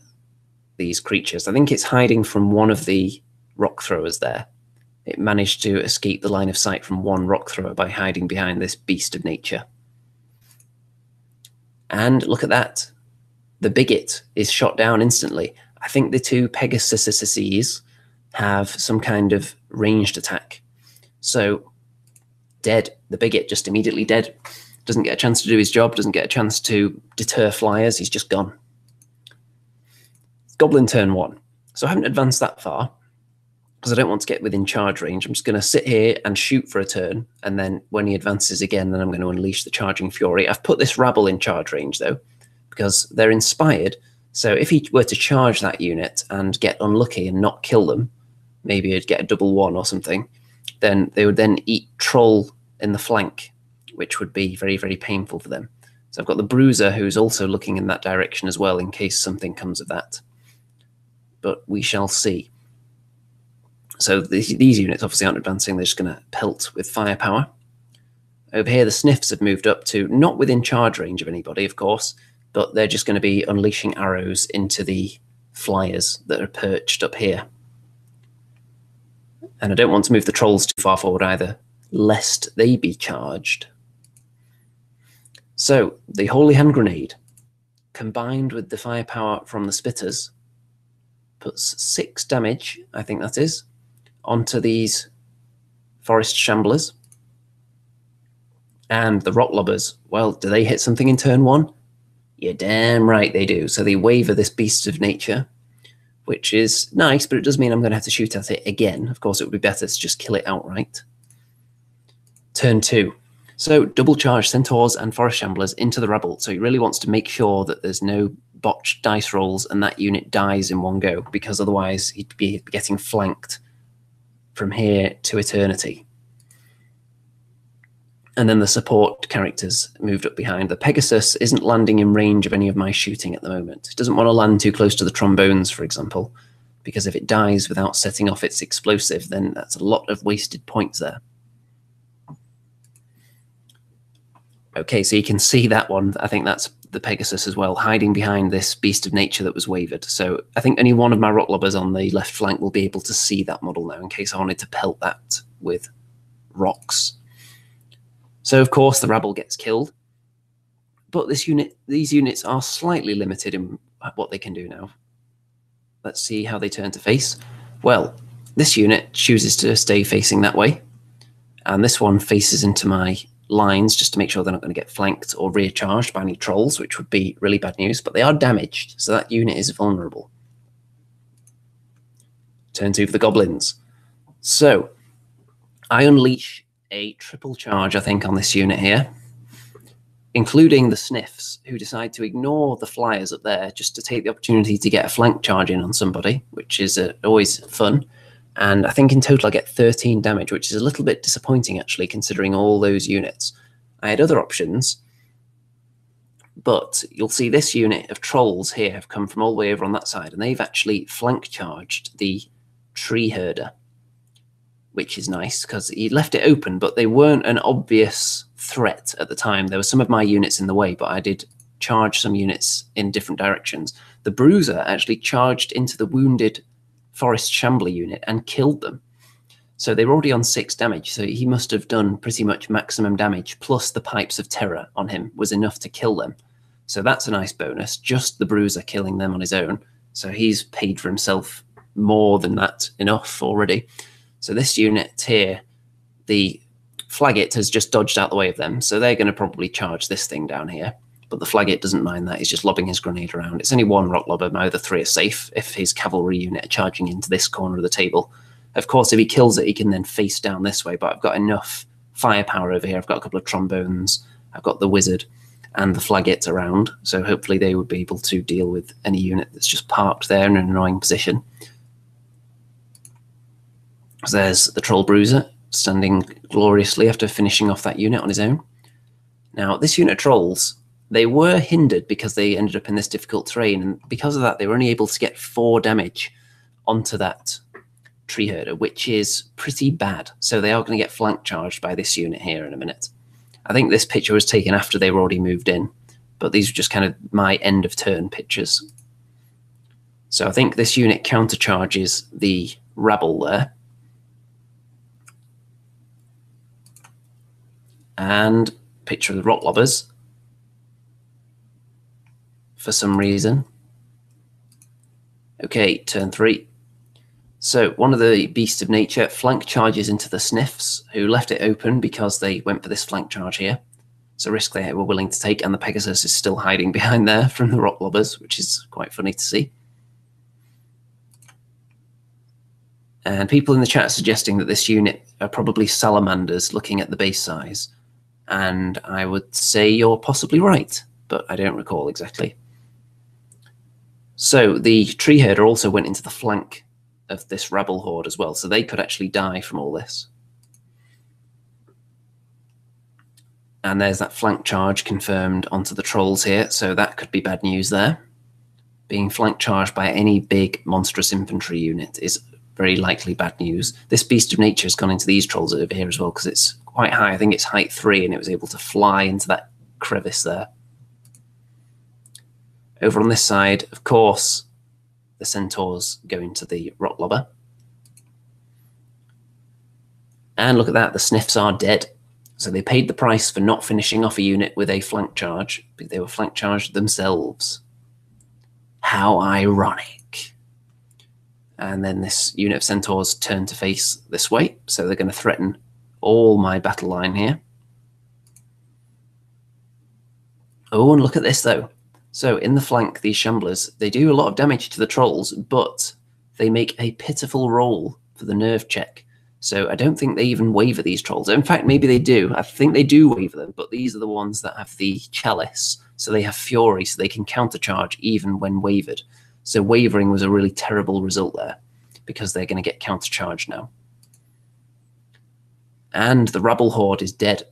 these creatures. I think it's hiding from one of the rock throwers there. It managed to escape the line of sight from one rock thrower by hiding behind this beast of nature. And look at that. The Biggit is shot down instantly. I think the two Pegasuses have some kind of ranged attack. So, dead. The Biggit just immediately dead. Doesn't get a chance to do his job, doesn't get a chance to deter flyers, he's just gone. Goblin turn 1. So I haven't advanced that far, because I don't want to get within charge range. I'm just going to sit here and shoot for a turn, and then when he advances again, then I'm going to unleash the Charging Fury. I've put this Rabble in charge range, though, because they're inspired. So if he were to charge that unit and get unlucky and not kill them, maybe he'd get a double 1 or something, then they would then eat Troll in the flank, which would be very, very painful for them. So I've got the Bruiser, who's also looking in that direction as well, in case something comes of that. But we shall see. So these units obviously aren't advancing, they're just going to pelt with firepower. Over here, the Sniffs have moved up to, not within charge range of anybody, of course, but they're just going to be unleashing arrows into the flyers that are perched up here. And I don't want to move the Trolls too far forward either, lest they be charged. So, the Holy Hand Grenade, combined with the firepower from the Spitters, puts 6 damage, I think that is, onto these Forest Shamblers. And the Rock Lobbers, well, do they hit something in turn 1? You're damn right they do. So they waver this Beast of Nature, which is nice, but it does mean I'm going to have to shoot at it again. Of course, it would be better to just kill it outright. Turn 2. So double charge Centaurs and Forest Shamblers into the Rabble. So he really wants to make sure that there's no botched dice rolls and that unit dies in one go, because otherwise he'd be getting flanked from here to eternity. And then the support characters moved up behind. The Pegasus isn't landing in range of any of my shooting at the moment. It doesn't want to land too close to the Trombones, for example, because if it dies without setting off its explosive, then that's a lot of wasted points there. Okay, so you can see that one. I think that's the Pegasus as well, hiding behind this Beast of Nature that was wavered. So I think only one of my Rock Lobbers on the left flank will be able to see that model now, in case I wanted to pelt that with rocks. So of course the Rabble gets killed, but these units are slightly limited in what they can do now. Let's see how they turn to face. Well, this unit chooses to stay facing that way, and this one faces into my lines just to make sure they're not going to get flanked or rear charged by any trolls, which would be really bad news, but they are damaged, so that unit is vulnerable. Turn 2 for the goblins. So I unleash a triple charge, I think, on this unit here, including the Sniffs, who decide to ignore the flyers up there just to take the opportunity to get a flank charge in on somebody, which is always fun. And I think in total I get 13 damage, which is a little bit disappointing, actually, considering all those units. I had other options, but you'll see this unit of trolls here have come from all the way over on that side, and they've actually flank charged the tree herder, which is nice because he left it open, but they weren't an obvious threat at the time. There were some of my units in the way, but I did charge some units in different directions. The Bruiser actually charged into the wounded Forest Shambler unit and killed them. So they were already on 6 damage, so he must have done pretty much maximum damage, plus the Pipes of Terror on him was enough to kill them. So that's a nice bonus, just the Bruiser killing them on his own. So he's paid for himself more than that, enough already. So this unit here, the Flaggit has just dodged out the way of them, so they're going to probably charge this thing down here. But the Flaggit doesn't mind that, he's just lobbing his grenade around. It's only 1 rock lobber, now the 3 are safe if his cavalry unit are charging into this corner of the table. Of course, if he kills it, he can then face down this way, but I've got enough firepower over here. I've got a couple of trombones, I've got the wizard and the Flaggit around, so hopefully they would be able to deal with any unit that's just parked there in an annoying position. So there's the Troll Bruiser, standing gloriously after finishing off that unit on his own. Now, this unit of trolls, they were hindered because they ended up in this difficult terrain, and because of that, they were only able to get 4 damage onto that tree herder, which is pretty bad. So they are going to get flank charged by this unit here in a minute. I think this picture was taken after they were already moved in, but these are just kind of my end of turn pictures. So I think this unit countercharges the Rabble there. And picture of the rock lobbers for some reason. Okay, turn 3. So one of the beasts of nature flank charges into the Sniffs, who left it open because they went for this flank charge here. It's a risk they were willing to take, and the Pegasus is still hiding behind there from the rock lobbers, which is quite funny to see. And people in the chat are suggesting that this unit are probably salamanders looking at the base size. And I would say you're possibly right, but I don't recall exactly. So the tree herder also went into the flank of this Rabble Horde as well, so they could actually die from all this. And there's that flank charge confirmed onto the trolls here, so that could be bad news there. Being flank charged by any big monstrous infantry unit is very likely bad news. This beast of nature has gone into these trolls over here as well because it's quite high. I think it's height 3, and it was able to fly into that crevice there. Over on this side, of course, the centaurs go into the rock lobber. And look at that, the Sniffs are dead. So they paid the price for not finishing off a unit with a flank charge, but they were flank charged themselves. How ironic. And then this unit of centaurs turn to face this way, so they're going to threaten all my battle line here. Oh, and look at this though. So in the flank, these shamblers, they do a lot of damage to the trolls, but they make a pitiful roll for the nerve check. So I don't think they even waver these trolls. In fact, maybe they do. I think they do waver them, but these are the ones that have the Chalice. So they have Fury, so they can countercharge even when wavered. So wavering was a really terrible result there, because they're going to get countercharged now. And the Rabble Horde is dead.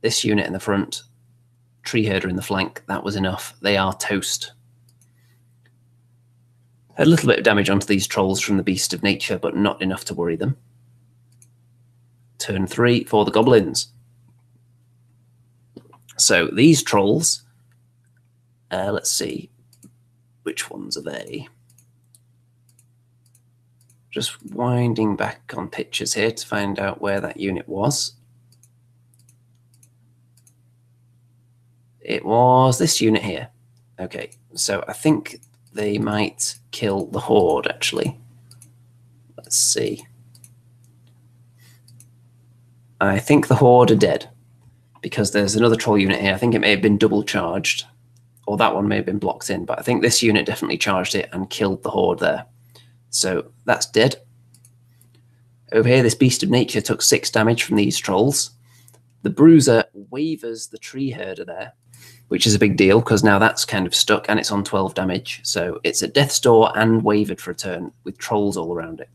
This unit in the front, tree herder in the flank, that was enough. They are toast. Had a little bit of damage onto these trolls from the beast of nature, but not enough to worry them. Turn 3 for the goblins. So these trolls, let's see, which ones are they? Just winding back on pictures here to find out where that unit was. It was this unit here. Okay, so I think they might kill the Horde, actually. Let's Let's see. I think the Horde are dead because there's another troll unit here. I think it may have been double charged, or that one may have been blocked in, but I think this unit definitely charged it and killed the Horde there. So that's dead. Over here, this Beast of Nature took 6 damage from these trolls. The Bruiser wavers the tree herder there, which is a big deal because now that's kind of stuck and it's on 12 damage. So it's at death's door and wavered for a turn with trolls all around it.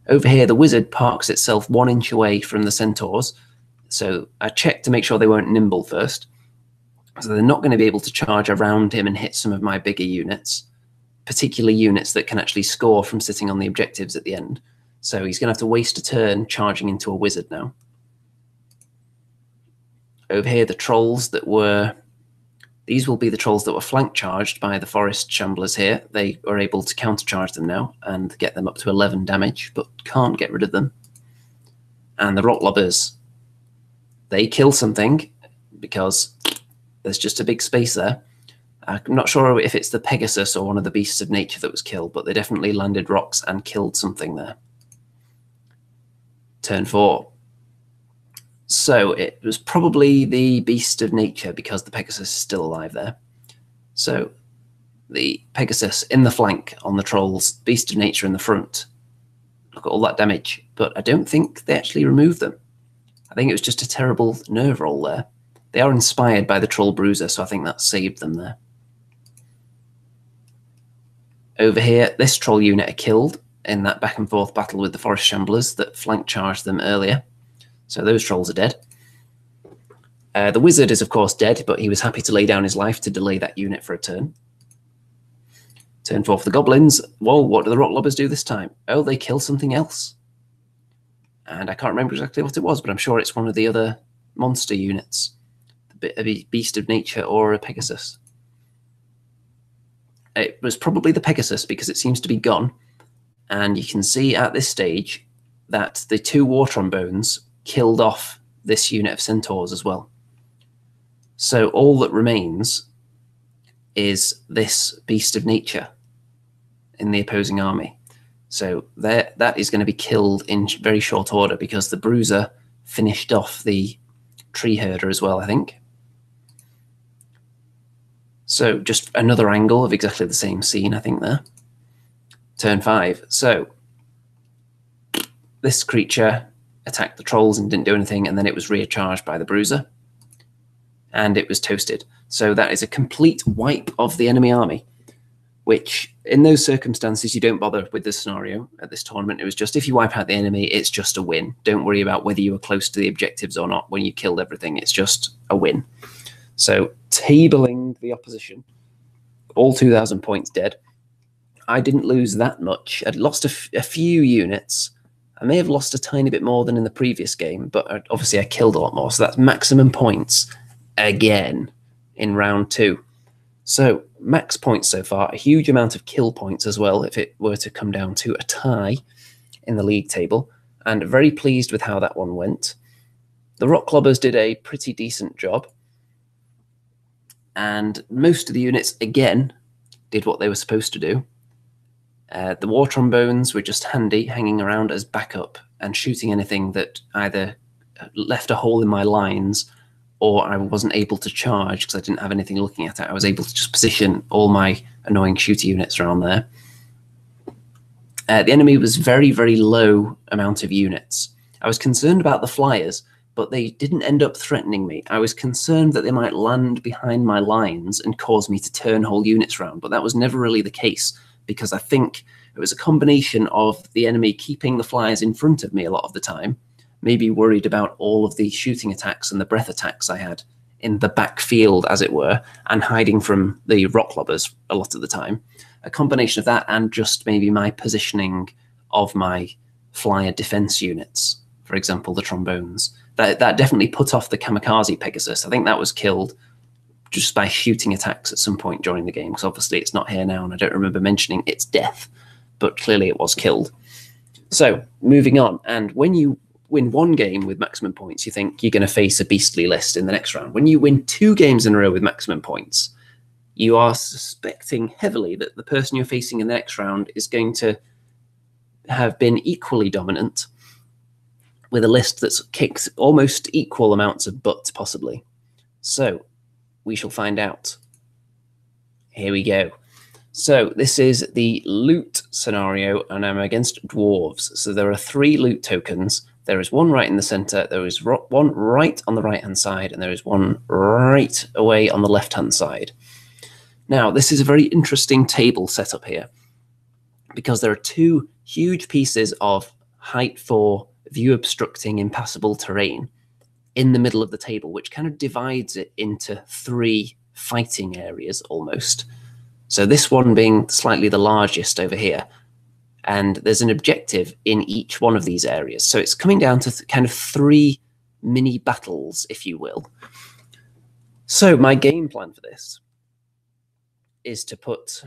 Over here, the Wizard parks itself 1 inch away from the Centaurs. So I checked to make sure they weren't nimble first. So they're not going to be able to charge around him and hit some of my bigger units, particularly units that can actually score from sitting on the objectives at the end. So he's going to have to waste a turn charging into a Wizard now. Over here, the trolls that were... These will be the trolls that were flank charged by the forest shamblers here. They are able to countercharge them now and get them up to 11 damage, but can't get rid of them. And the rock lobbers, they kill something because there's just a big space there. I'm not sure if it's the Pegasus or one of the beasts of nature that was killed, but they definitely landed rocks and killed something there. Turn 4. So it was probably the beast of nature because the Pegasus is still alive there. So the Pegasus in the flank on the trolls, beast of nature in the front. Look at all that damage, but I don't think they actually removed them. I think it was just a terrible nerve roll there. They are inspired by the troll Bruiser, so I think that saved them there. Over here, this troll unit are killed in that back and forth battle with the forest shamblers that flank charged them earlier. So those trolls are dead. The Wizard is, of course, dead, but he was happy to lay down his life to delay that unit for a turn. Turn 4 for the Goblins. Whoa, what do the Rock Lobbers do this time? Oh, they kill something else. And I can't remember exactly what it was, but I'm sure it's one of the other monster units. A Beast of Nature or a Pegasus. It was probably the Pegasus because it seems to be gone. And you can see at this stage that the 2 War Trombones killed off this unit of Centaurs as well. So all that remains is this Beast of Nature in the opposing army. So that is going to be killed in very short order because the Bruiser finished off the tree herder as well, I think. So just another angle of exactly the same scene, I think, there. Turn 5. So this creature attacked the trolls and didn't do anything, and then it was recharged by the Bruiser. And it was toasted. So that is a complete wipe of the enemy army, which in those circumstances, you don't bother with this scenario at this tournament. It was just if you wipe out the enemy, it's just a win. Don't worry about whether you were close to the objectives or not when you killed everything. It's just a win. So tabling the opposition, all 2,000 points dead. I didn't lose that much. I'd lost a few units. I may have lost a tiny bit more than in the previous game, but obviously I killed a lot more. So that's maximum points again in round 2. So max points so far, a huge amount of kill points as well if it were to come down to a tie in the league table, and very pleased with how that one went. The Rock Clobbers did a pretty decent job, and most of the units, again, did what they were supposed to do. The War Trombones were just handy, hanging around as backup and shooting anything that either left a hole in my lines or I wasn't able to charge because I didn't have anything looking at it. I was able to just position all my annoying shooter units around there. The enemy was very, very low amount of units. I was concerned about the flyers, but they didn't end up threatening me. I was concerned that they might land behind my lines and cause me to turn whole units around, but that was never really the case because I think it was a combination of the enemy keeping the flyers in front of me a lot of the time, maybe worried about all of the shooting attacks and the breath attacks I had in the backfield, as it were, and hiding from the rock lobbers a lot of the time. A combination of that and just maybe my positioning of my flyer defense units, for example, the trombones. That definitely put off the kamikaze Pegasus. I think that was killed just by shooting attacks at some point during the game, because obviously it's not here now and I don't remember mentioning its death, but clearly it was killed. So, moving on, and when you win one game with maximum points, you think you're going to face a beastly list in the next round. When you win 2 games in a row with maximum points, you are suspecting heavily that the person you're facing in the next round is going to have been equally dominant, with a list that's kicked almost equal amounts of butt, possibly. So we shall find out. Here we go. So this is the loot scenario, and I'm against dwarves. So there are 3 loot tokens. There is one right in the center, there is one right on the right-hand side, and there is one right away on the left-hand side. Now, this is a very interesting table set up here, because there are 2 huge pieces of height 4 view-obstructing impassable terrain in the middle of the table, which kind of divides it into 3 fighting areas almost. So this one being slightly the largest over here, and there's an objective in each one of these areas. So it's coming down to kind of 3 mini battles, if you will. So my game plan for this is to put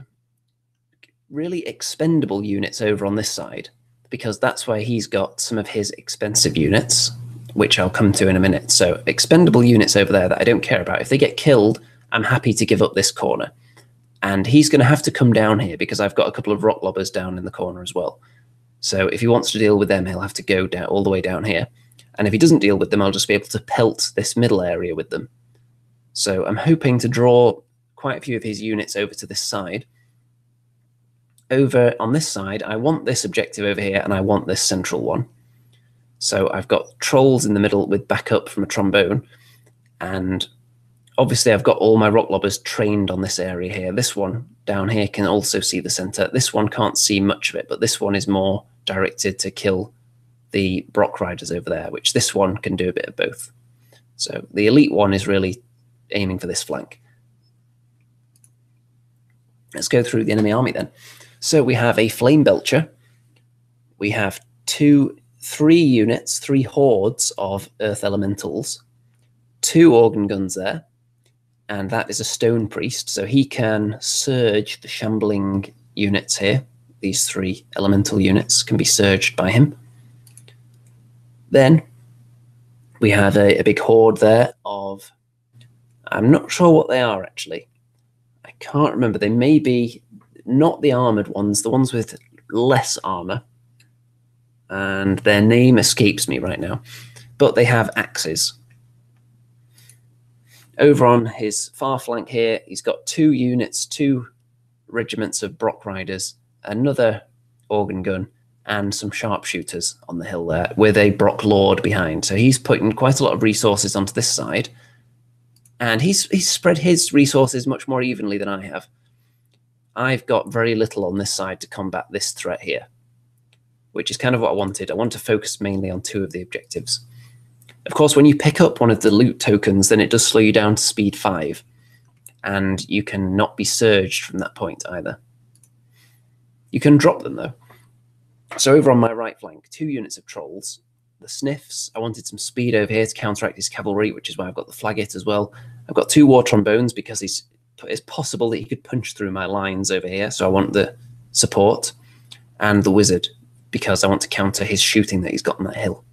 really expendable units over on this side, because that's where he's got some of his expensive units, which I'll come to in a minute. So expendable units over there that I don't care about. If they get killed, I'm happy to give up this corner. And he's going to have to come down here because I've got a couple of rock lobbers down in the corner as well. So if he wants to deal with them, he'll have to go down all the way down here. And if he doesn't deal with them, I'll just be able to pelt this middle area with them. So I'm hoping to draw quite a few of his units over to this side. Over on this side, I want this objective over here, and I want this central one. So I've got trolls in the middle with backup from a trombone, and obviously I've got all my rock lobbers trained on this area here. This one down here can also see the center. This one can't see much of it, but this one is more directed to kill the Brock Riders over there, which this one can do a bit of both. So the elite one is really aiming for this flank. Let's go through the enemy army then. So we have a Flame Belcher. We have 3 units, 3 hordes of Earth Elementals, 2 Organ Guns there, and that is a Stone Priest, so he can surge the shambling units here. These 3 elemental units can be surged by him. Then we have a big horde there of, I'm not sure what they are actually. I can't remember. They may be not the armored ones, the ones with less armor. And their name escapes me right now. But they have axes. Over on his far flank here, he's got 2 units, 2 regiments of Brock Riders, another organ gun, and some sharpshooters on the hill there, with a Brock Lord behind. So he's putting quite a lot of resources onto this side. And he's spread his resources much more evenly than I have. I've got very little on this side to combat this threat here, which is kind of what I wanted. I want to focus mainly on 2 of the objectives. Of course, when you pick up one of the loot tokens, then it does slow you down to speed 5, and you can not be surged from that point either. You can drop them, though. So over on my right flank, 2 units of trolls. The Sniffs, I wanted some speed over here to counteract his cavalry, which is why I've got the Flaggit as well. I've got 2 War Trombones because it's possible that he could punch through my lines over here, so I want the support. And the Wizard, because I want to counter his shooting that he's got on that hill.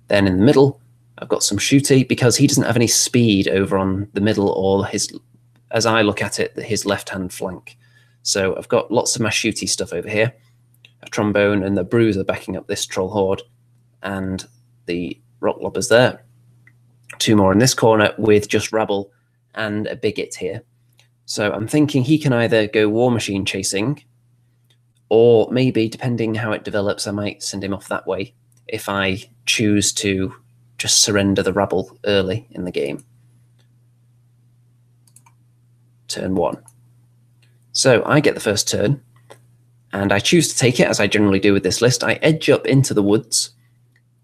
Then in the middle, I've got some shooty because he doesn't have any speed over on the middle or his, as I look at it, his left-hand flank. So I've got lots of my shooty stuff over here. A trombone and the Bruiser backing up this troll horde, and the rock lobbers there. 2 more in this corner with just Rabble and a Biggit here. So I'm thinking he can either go War Machine chasing, or maybe, depending how it develops, I might send him off that way if I choose to just surrender the Rabble early in the game. Turn 1. So I get the first turn, and I choose to take it, as I generally do with this list. I edge up into the woods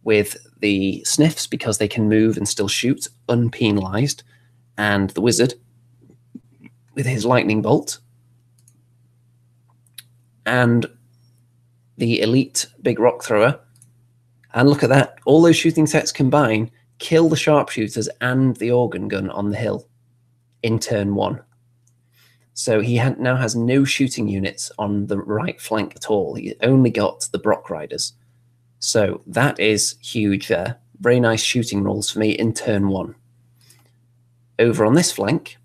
with the Sniffs because they can move and still shoot, unpenalized, and the Wizard with his Lightning Bolt, and the elite Big Rock Thrower. And look at that, all those shooting sets combine, kill the sharpshooters and the organ gun on the hill in turn 1. So he now has no shooting units on the right flank at all. He only got the Brock Riders. So that is huge there. Very nice shooting rolls for me in turn 1. Over on this flank,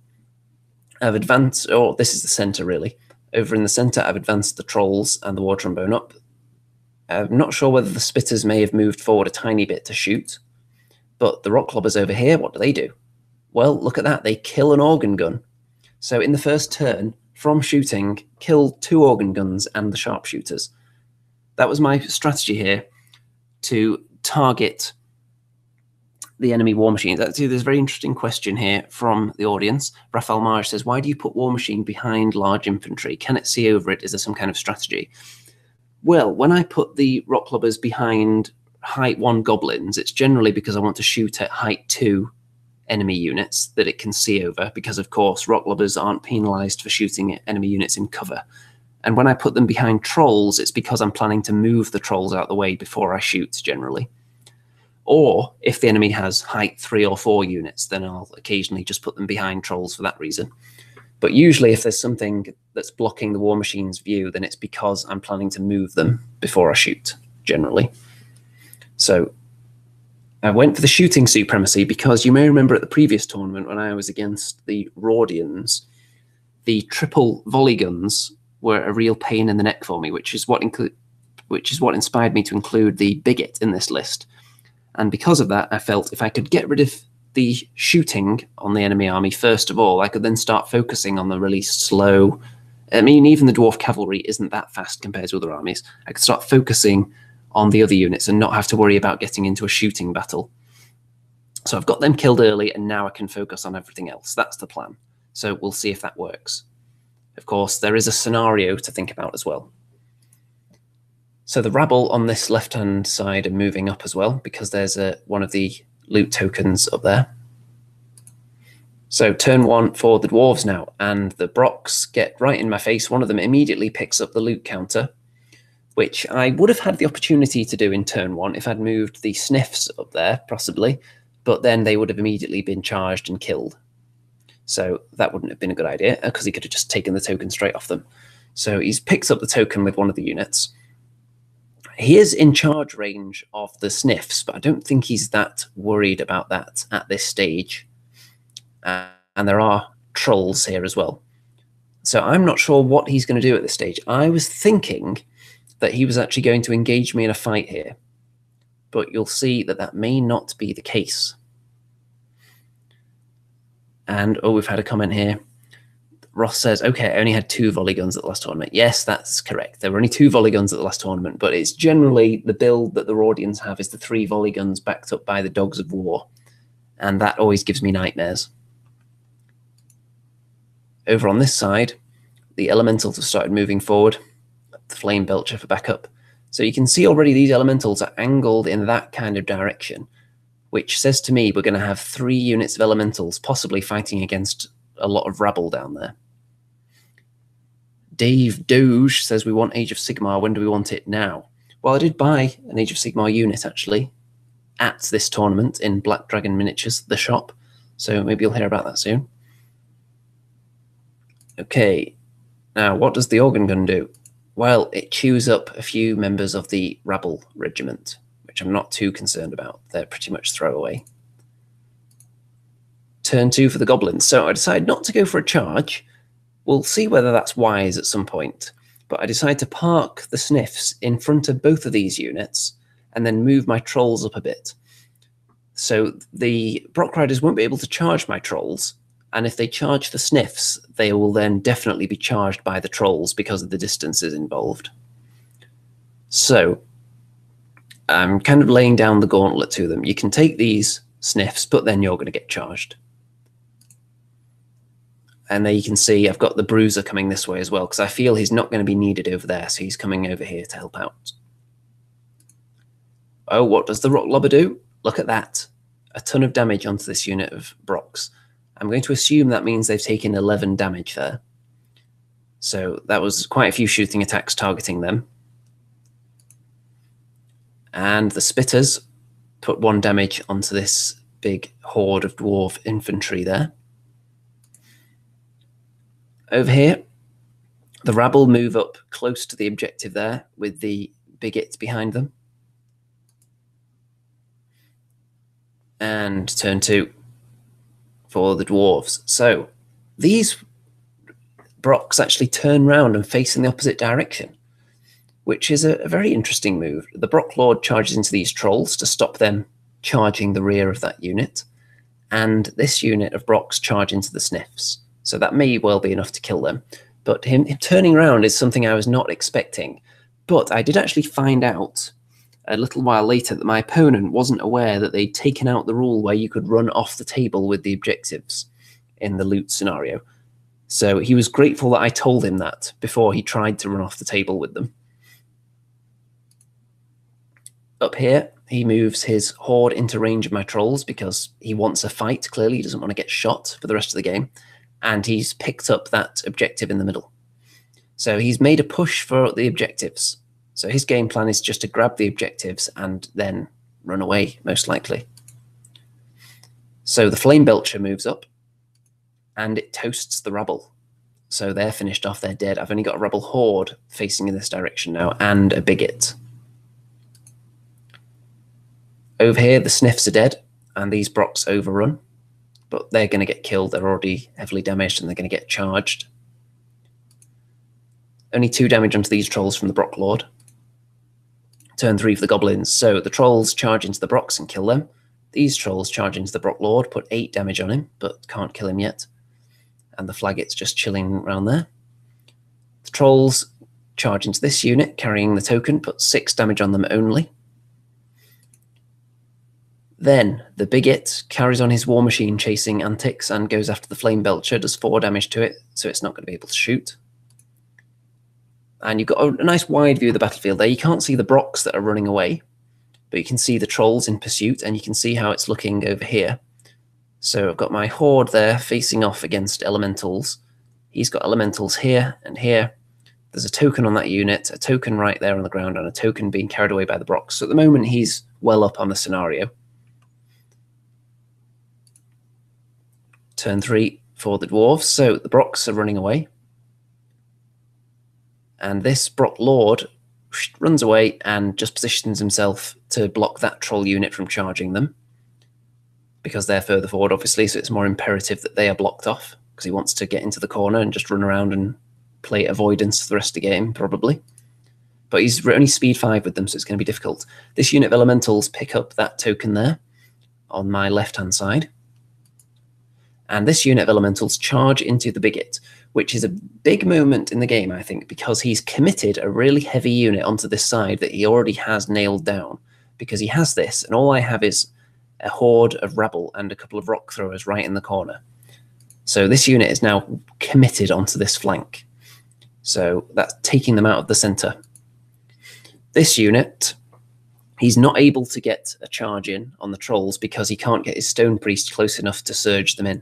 I've advanced, or this is the center really. Over in the center, I've advanced the Trolls and the War Trombone up. I'm not sure whether the Spitters may have moved forward a tiny bit to shoot, but the Rock Lobbers over here, what do? Well, look at that. They kill an organ gun. So in the first turn, from shooting, kill 2 organ guns and the sharpshooters. That was my strategy here, to target the enemy war machines. Actually, there's a very interesting question here from the audience. Raphael Marge says, why do you put war machine behind large infantry? Can it see over it? Is there some kind of strategy? Well, when I put the Rock Lobbers behind height 1 goblins, it's generally because I want to shoot at height 2 enemy units that it can see over, because of course Rock Lobbers aren't penalized for shooting at enemy units in cover. And when I put them behind trolls, it's because I'm planning to move the trolls out of the way before I shoot, generally. Or if the enemy has height 3 or 4 units, then I'll occasionally just put them behind trolls for that reason. But usually if there's something that's blocking the war machine's view, then it's because I'm planning to move them before I shoot, generally. So I went for the shooting supremacy because you may remember at the previous tournament when I was against the Rordians, the triple volley guns were a real pain in the neck for me, which is what inspired me to include the Biggit in this list. And because of that, I felt if I could get rid of the shooting on the enemy army first of all, I could then start focusing on the really slow. I mean, even the dwarf cavalry isn't that fast compared to other armies. I could start focusing on the other units and not have to worry about getting into a shooting battle. So I've got them killed early, and now I can focus on everything else. That's the plan. So we'll see if that works. Of course, there is a scenario to think about as well. So the rabble on this left-hand side are moving up as well, because there's one of the loot tokens up there. So turn 1 for the dwarves now, and the Brocks get right in my face. One of them immediately picks up the loot counter, which I would have had the opportunity to do in turn 1 if I'd moved the Sniffs up there, possibly, but then they would have immediately been charged and killed. So that wouldn't have been a good idea, because he could have just taken the token straight off them. So he's picked up the token with one of the units. He is in charge range of the Sniffs, but I don't think he's that worried about that at this stage. And there are trolls here as well. So I'm not sure what he's going to do at this stage. I was thinking that he was actually going to engage me in a fight here, but you'll see that that may not be the case. And, oh, we've had a comment here. Ross says, okay, I only had 2 volley guns at the last tournament. Yes, that's correct. There were only 2 volley guns at the last tournament, but it's generally the build that the Rordians have is the 3 volley guns backed up by the Dogs of War. And that always gives me nightmares. Over on this side, the Elementals have started moving forward. The Flame Belcher for backup. So you can see already these Elementals are angled in that kind of direction, which says to me we're going to have 3 units of Elementals possibly fighting against a lot of rabble down there. Dave Doge says we want Age of Sigmar. When do we want it? Now. Well, I did buy an Age of Sigmar unit, actually, at this tournament in Black Dragon Miniatures, the shop. So maybe you'll hear about that soon. Okay. Now, what does the organ gun do? Well, it chews up a few members of the Rabble Regiment, which I'm not too concerned about. They're pretty much throwaway. Turn 2 for the Goblins. So I decided not to go for a charge. We'll see whether that's wise at some point. But I decided to park the Sniffs in front of both of these units and then move my trolls up a bit. So the Brock Riders won't be able to charge my trolls. And if they charge the Sniffs, they will then definitely be charged by the trolls because of the distances involved. So I'm kind of laying down the gauntlet to them. You can take these Sniffs, but then you're going to get charged. And there you can see I've got the Bruiser coming this way as well, because I feel he's not going to be needed over there, so he's coming over here to help out. Oh, what does the Rock Lobber do? Look at that. A ton of damage onto this unit of Brocks. I'm going to assume that means they've taken 11 damage there. So that was quite a few shooting attacks targeting them. And the Spitters put 1 damage onto this big horde of dwarf infantry there. Over here, the Rabble move up close to the objective there with the Biggit behind them. And turn 2 for the Dwarves. So these Brocks actually turn round and face in the opposite direction, which is a very interesting move. The Brock Lord charges into these trolls to stop them charging the rear of that unit, and this unit of Brocks charge into the Sniffs. So that may well be enough to kill them. But him turning around is something I was not expecting. But I did actually find out a little while later that my opponent wasn't aware that they'd taken out the rule where you could run off the table with the objectives in the loot scenario. So he was grateful that I told him that before he tried to run off the table with them. Up here, he moves his horde into range of my trolls because he wants a fight, clearly. He doesn't want to get shot for the rest of the game. And he's picked up that objective in the middle. So he's made a push for the objectives. So his game plan is just to grab the objectives and then run away, most likely. So the Flame Belcher moves up, and it toasts the Rabble. So they're finished off, they're dead. I've only got a Rabble Horde facing in this direction now, and a Biggit. Over here, the Sniffs are dead, and these Brocks overrun. But they're going to get killed. They're already heavily damaged, and they're going to get charged. Only 2 damage onto these trolls from the Brock Lord. Turn 3 for the Goblins. So the trolls charge into the Brocks and kill them. These trolls charge into the Brock Lord, put 8 damage on him, but can't kill him yet. And the Flaggit's just chilling around there. The trolls charge into this unit, carrying the token, put 6 damage on them only. Then the Biggit carries on his War Machine chasing antics and goes after the Flame Belcher, does 4 damage to it, so it's not going to be able to shoot. And you've got a nice wide view of the battlefield there. You can't see the Brocks that are running away, but you can see the trolls in pursuit, and you can see how it's looking over here. So I've got my Horde there facing off against Elementals. He's got Elementals here and here. There's a token on that unit, a token right there on the ground, and a token being carried away by the Brocks. So at the moment, he's well up on the scenario. Turn 3 for the Dwarves. So the Brocks are running away. And this Brock Lord runs away and just positions himself to block that troll unit from charging them. Because they're further forward, obviously, so it's more imperative that they are blocked off. Because he wants to get into the corner and just run around and play avoidance for the rest of the game, probably. But he's only speed 5 with them, so it's going to be difficult. This unit of Elementals pick up that token there on my left-hand side. And this unit of Elementals charge into the Biggit, which is a big moment in the game, I think, because he's committed a really heavy unit onto this side that he already has nailed down. Because he has this, and all I have is a horde of Rabble and a couple of rock throwers right in the corner. So this unit is now committed onto this flank. So that's taking them out of the center. This unit, he's not able to get a charge in on the trolls because he can't get his Stone Priest close enough to surge them in.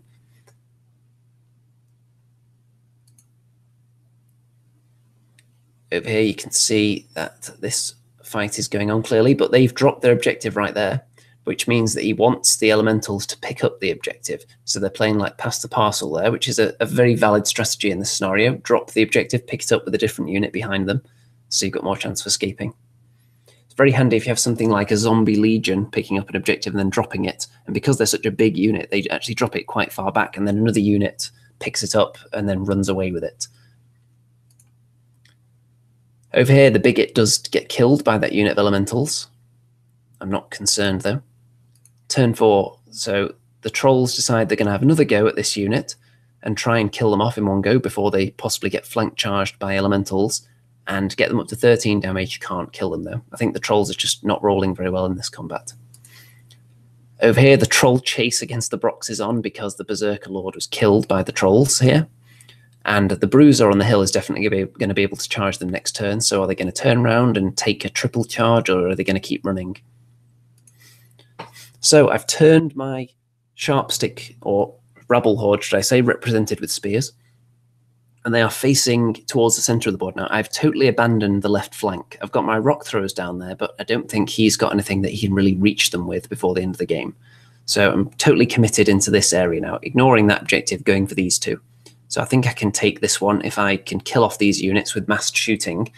Over here you can see that this fight is going on clearly, but they've dropped their objective right there, which means that he wants the Elementals to pick up the objective. So they're playing like pass the parcel there, which is a very valid strategy in this scenario. Drop the objective, pick it up with a different unit behind them, so you've got more chance of escaping. It's very handy if you have something like a zombie legion picking up an objective and then dropping it. And because they're such a big unit, they actually drop it quite far back, and then another unit picks it up and then runs away with it. Over here, the Biggit does get killed by that unit of Elementals. I'm not concerned, though. Turn 4, so the trolls decide they're going to have another go at this unit and try and kill them off in one go before they possibly get flank charged by Elementals and get them up to 13 damage. Can't kill them, though. I think the trolls are just not rolling very well in this combat. Over here, the troll chase against the Brocks is on because the Berserker Lord was killed by the trolls here. And the Bruiser on the hill is definitely going to be able to charge them next turn. So are they going to turn around and take a triple charge, or are they going to keep running? So I've turned my Sharpstick, or Rabble Horde, should I say, represented with spears. And they are facing towards the centre of the board now. I've totally abandoned the left flank. I've got my rock throwers down there, but I don't think he's got anything that he can really reach them with before the end of the game. So I'm totally committed into this area now, ignoring that objective, going for these two. So I think I can take this one if I can kill off these units with massed shooting.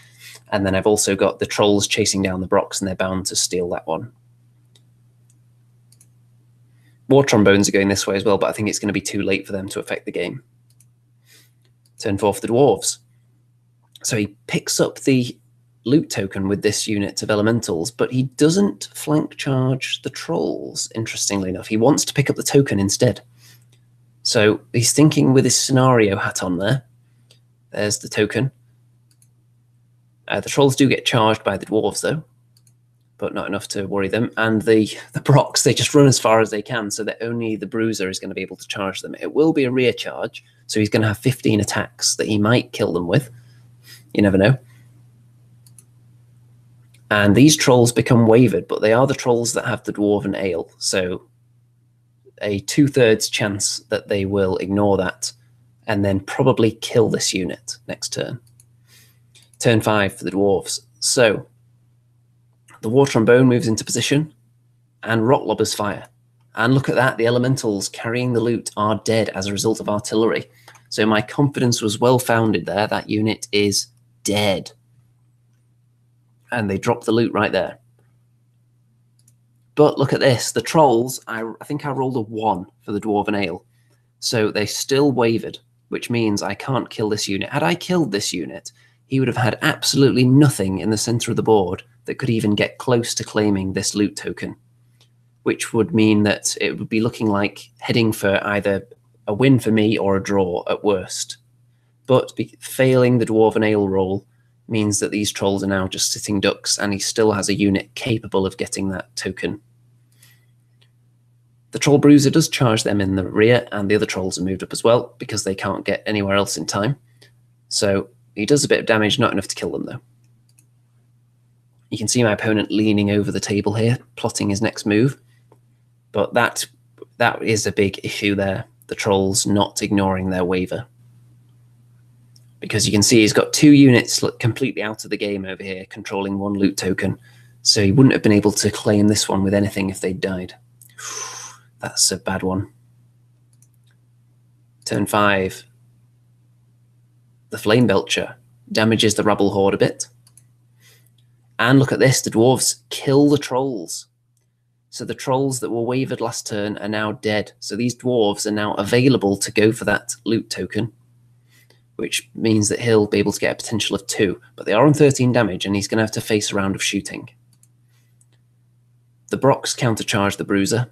And then I've also got the trolls chasing down the Brocks, and they're bound to steal that one. War Trombones are going this way as well, but I think it's going to be too late for them to affect the game. Turn 4 for the Dwarves. So he picks up the loot token with this unit of elementals, but he doesn't flank charge the trolls, interestingly enough. He wants to pick up the token instead. So he's thinking with his scenario hat on there. There's the token. The trolls do get charged by the dwarves, though, but not enough to worry them. And the procs, they just run as far as they can, so that only the Bruiser is going to be able to charge them. It will be a rear charge, so he's going to have 15 attacks that he might kill them with. You never know. And these trolls become wavered, but they are the trolls that have the Dwarven Ale, so a 2/3 chance that they will ignore that and then probably kill this unit next turn. Turn 5 for the dwarves. So the War Trombone moves into position and Rock Lobbers fire. And look at that, the elementals carrying the loot are dead as a result of artillery. So my confidence was well founded there. That unit is dead. And they drop the loot right there. But look at this, the trolls, I think I rolled a 1 for the Dwarven Ale. So they still wavered, which means I can't kill this unit. Had I killed this unit, he would have had absolutely nothing in the center of the board that could even get close to claiming this loot token, which would mean that it would be looking like heading for either a win for me or a draw at worst. But failing the Dwarven Ale roll means that these trolls are now just sitting ducks, and he still has a unit capable of getting that token. The Troll Bruiser does charge them in the rear, and the other trolls are moved up as well because they can't get anywhere else in time. So he does a bit of damage, not enough to kill them though. You can see my opponent leaning over the table here, plotting his next move. But that is a big issue there, the trolls not ignoring their waver. Because you can see he's got 2 units completely out of the game over here, controlling 1 loot token. So he wouldn't have been able to claim this one with anything if they'd died. That's a bad one. Turn 5. The Flame Belcher damages the Rabble Horde a bit. And look at this, the dwarves kill the trolls. So the trolls that were wavered last turn are now dead. So these dwarves are now available to go for that loot token, which means that he'll be able to get a potential of 2. But they are on 13 damage, and he's going to have to face a round of shooting. The Brocs countercharge the Bruiser,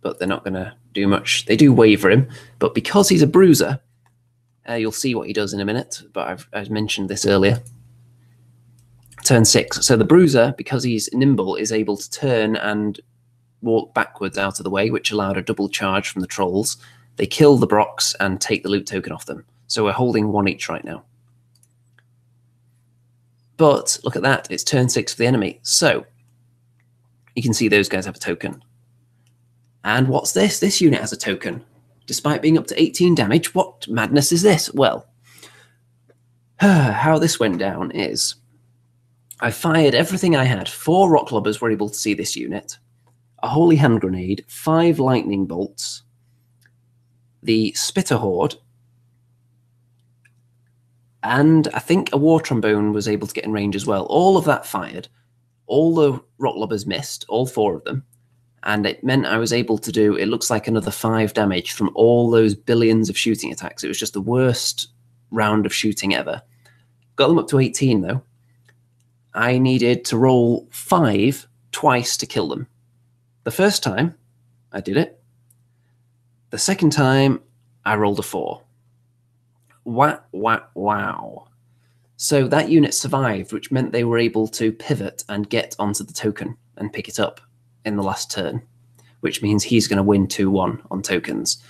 but they're not going to do much. They do waver him, but because he's a Bruiser, you'll see what he does in a minute, but I've mentioned this earlier. Turn 6. So the Bruiser, because he's nimble, is able to turn and walk backwards out of the way, which allowed a double charge from the trolls. They kill the Brocs and take the loot token off them. So we're holding 1 each right now. But look at that, it's turn 6 for the enemy. So you can see those guys have a token. And what's this? This unit has a token. Despite being up to 18 damage, what madness is this? Well, how this went down is I fired everything I had. 4 Rock Lobbers were able to see this unit, a Holy Hand Grenade, 5 Lightning Bolts, the Spitter Horde, and I think a War Trombone was able to get in range as well. All of that fired. All the Rock Lobbers missed, all 4 of them. And it meant I was able to do, it looks like another 5 damage from all those billions of shooting attacks. It was just the worst round of shooting ever. Got them up to 18 though. I needed to roll 5 twice to kill them. The first time, I did it. The second time, I rolled a 4. Wow. So that unit survived, which meant they were able to pivot and get onto the token and pick it up in the last turn, which means he's going to win 2-1 on tokens.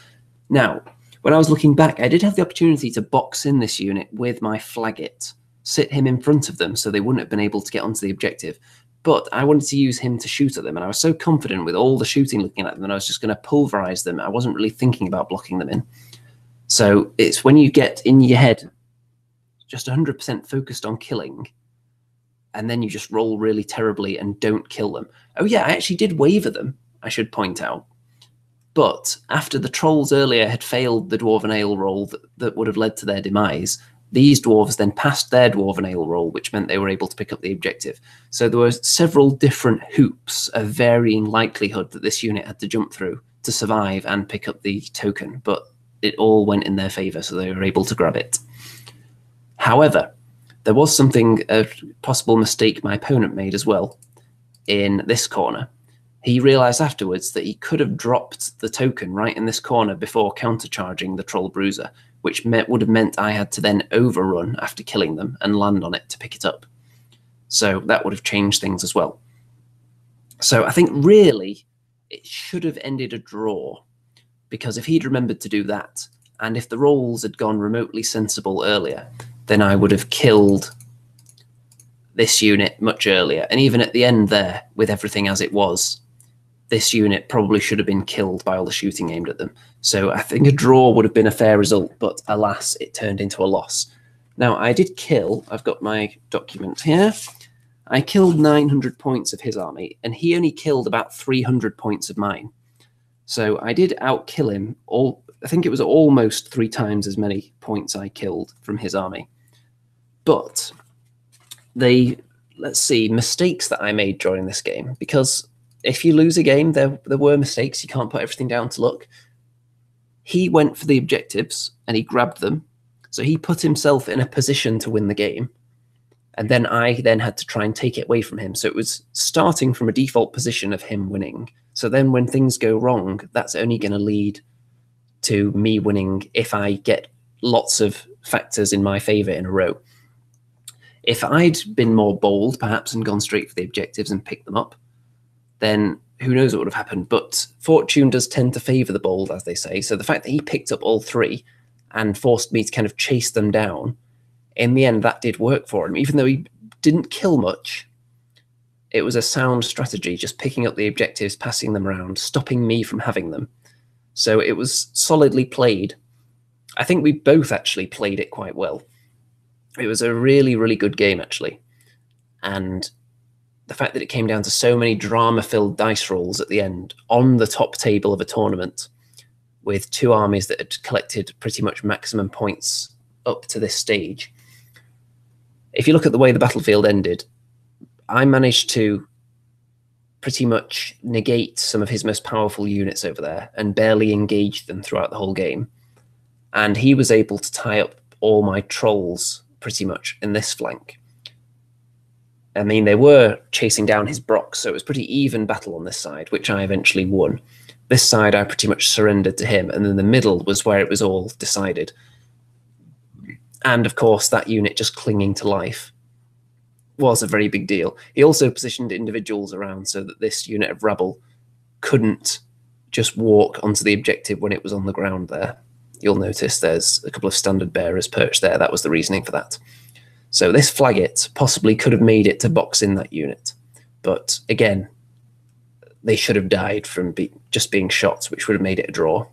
Now, when I was looking back, I did have the opportunity to box in this unit with my Flaggit, sit him in front of them so they wouldn't have been able to get onto the objective. But I wanted to use him to shoot at them, and I was so confident with all the shooting looking at them that I was just going to pulverize them. I wasn't really thinking about blocking them in. So it's when you get in your head just 100% focused on killing, and then you just roll really terribly and don't kill them. Oh yeah, I actually did waver them, I should point out. But after the trolls earlier had failed the Dwarven Ale roll that would have led to their demise, these dwarves then passed their Dwarven Ale roll, which meant they were able to pick up the objective. So there were several different hoops of varying likelihood that this unit had to jump through to survive and pick up the token, but it all went in their favor, so they were able to grab it. However, There was something, a possible mistake my opponent made as well in this corner. He realised afterwards that he could have dropped the token right in this corner before countercharging the Troll Bruiser, which would have meant I had to then overrun after killing them and land on it to pick it up. So that would have changed things as well. So I think really it should have ended a draw, because if he'd remembered to do that, and if the rolls had gone remotely sensible earlier, then I would have killed this unit much earlier. And even at the end there, with everything as it was, this unit probably should have been killed by all the shooting aimed at them. So I think a draw would have been a fair result, but alas, it turned into a loss. Now, I did kill, I've got my document here, I killed 900 points of his army, and he only killed about 300 points of mine. So I did outkill him, I think it was almost 3 times as many points I killed from his army. But let's see, mistakes that I made during this game, because if you lose a game, there were mistakes. You can't put everything down to luck. He went for the objectives and he grabbed them. So he put himself in a position to win the game. And then I had to try and take it away from him. So it was starting from a default position of him winning. So then when things go wrong, that's only going to lead to me winning if I get lots of factors in my favour in a row. If I'd been more bold, perhaps, and gone straight for the objectives and picked them up, then who knows what would have happened. But fortune does tend to favour the bold, as they say. So the fact that he picked up all 3 and forced me to kind of chase them down, in the end, that did work for him. Even though he didn't kill much, it was a sound strategy, just picking up the objectives, passing them around, stopping me from having them. So it was solidly played. I think we both actually played it quite well. It was a really, really good game, actually. And the fact that it came down to so many drama-filled dice rolls at the end on the top table of a tournament with 2 armies that had collected pretty much maximum points up to this stage. If you look at the way the battlefield ended, I managed to pretty much negate some of his most powerful units over there and barely engage them throughout the whole game. And he was able to tie up all my trolls pretty much in this flank. I mean, they were chasing down his Brocks, so it was pretty even battle on this side, which I eventually won. This side, I pretty much surrendered to him, and then the middle was where it was all decided. And, of course, that unit just clinging to life was a very big deal. He also positioned individuals around so that this unit of Rabble couldn't just walk onto the objective when it was on the ground there. You'll notice there's a couple of standard bearers perched there. That was the reasoning for that. So this Flaggit possibly could have made it to box in that unit. But again, they should have died from just being shot, which would have made it a draw.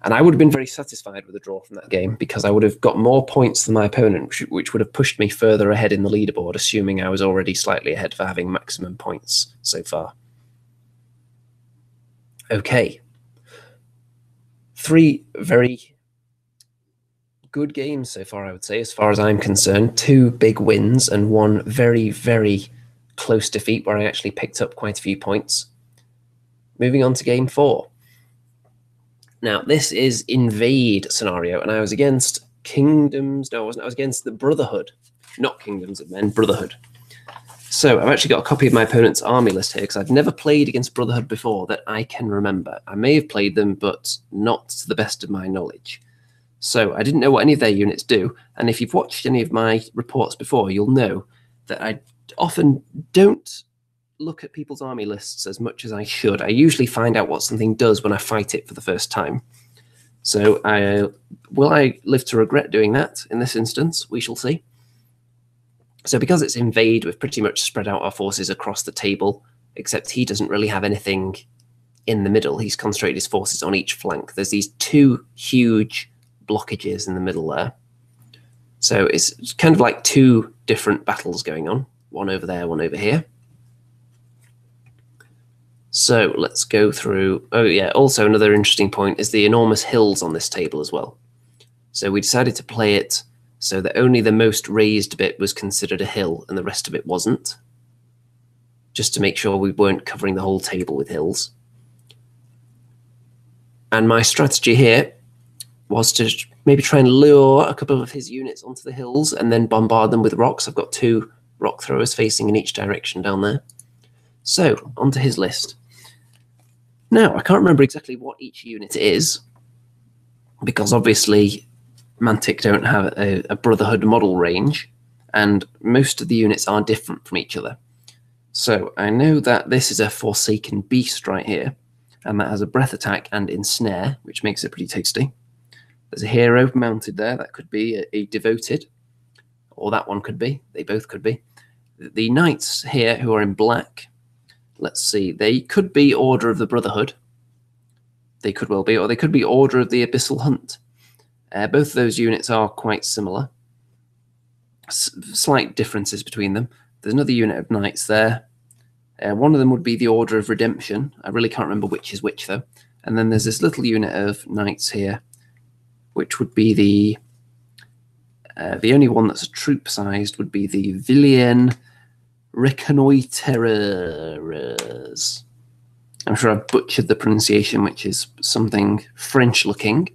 And I would have been very satisfied with a draw from that game because I would have got more points than my opponent, which would have pushed me further ahead in the leaderboard, assuming I was already slightly ahead for having maximum points so far. Okay. 3 very good games so far, I would say, as far as I'm concerned. 2 big wins and 1 very, very close defeat where I actually picked up quite a few points. Moving on to game 4. Now, this is Invade scenario, and I was against Kingdoms. No, I wasn't. I was against the Brotherhood. Not Kingdoms of Men, Brotherhood. So I've actually got a copy of my opponent's army list here because I've never played against Brotherhood before that I can remember. I may have played them, but not to the best of my knowledge. So I didn't know what any of their units do. And if you've watched any of my reports before, you'll know that I often don't look at people's army lists as much as I should. I usually find out what something does when I fight it for the first time. So will I live to regret doing that in this instance? We shall see. So because it's Invade, we've pretty much spread out our forces across the table, except he doesn't really have anything in the middle. He's concentrated his forces on each flank. There's these 2 huge blockages in the middle there. So it's kind of like 2 different battles going on. One over there, one over here. So let's go through. Oh yeah, also another interesting point is the enormous hills on this table as well. So we decided to play it so that only the most raised bit was considered a hill and the rest of it wasn't, just to make sure we weren't covering the whole table with hills. And my strategy here was to maybe try and lure a couple of his units onto the hills and then bombard them with rocks. I've got 2 rock throwers facing in each direction down there. So, onto his list. Now, I can't remember exactly what each unit is, because obviously Mantic don't have a Brotherhood model range, and most of the units are different from each other. So I know that this is a Forsaken Beast right here, and that has a breath attack and ensnare, which makes it pretty tasty. There's a hero mounted there. That could be a devoted, or that one could be. They both could be. The knights here who are in black, let's see, they could be Order of the Brotherhood. They could well be, or they could be Order of the Abyssal Hunt. Both of those units are quite similar. Slight differences between them. There's another unit of knights there. One of them would be the Order of Redemption. I really can't remember which is which, though. And then there's this little unit of knights here, which would be the only one that's troop-sized would be the Villian Reconnoiterers. I'm sure I've butchered the pronunciation, which is something French-looking.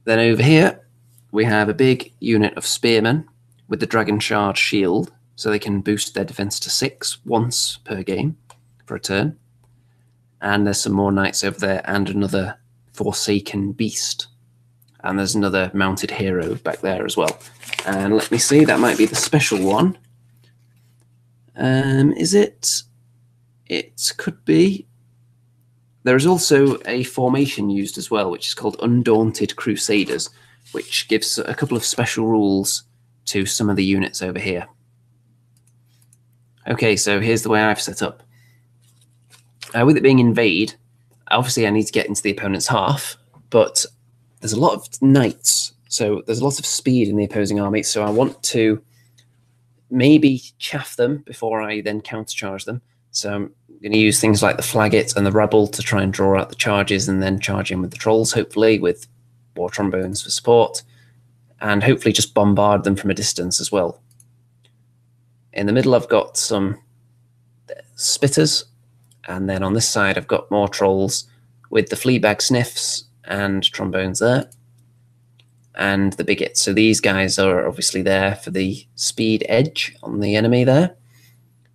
Then over here, we have a big unit of spearmen with the Dragon Shard shield, so they can boost their defense to 6 once per game for a turn. And there's some more knights over there and another Forsaken Beast. And there's another mounted hero back there as well. And let me see, that might be the special one. Is it? It could be. There is also a formation used as well, which is called Undaunted Crusaders, which gives a couple of special rules to some of the units over here. Okay, so here's the way I've set up. With it being invade, obviously I need to get into the opponent's half, but there's a lot of knights, so there's a lot of speed in the opposing army, so I want to maybe chaff them before I then countercharge them. So I'm going to use things like the Flaggit and the Rabble to try and draw out the charges and then charge in with the trolls, hopefully, with war trombones for support, and hopefully just bombard them from a distance as well. In the middle, I've got some spitters, and then on this side, I've got more trolls with the Fleabag Sniffs and trombones there, and the Biggit. So these guys are obviously there for the speed edge on the enemy there,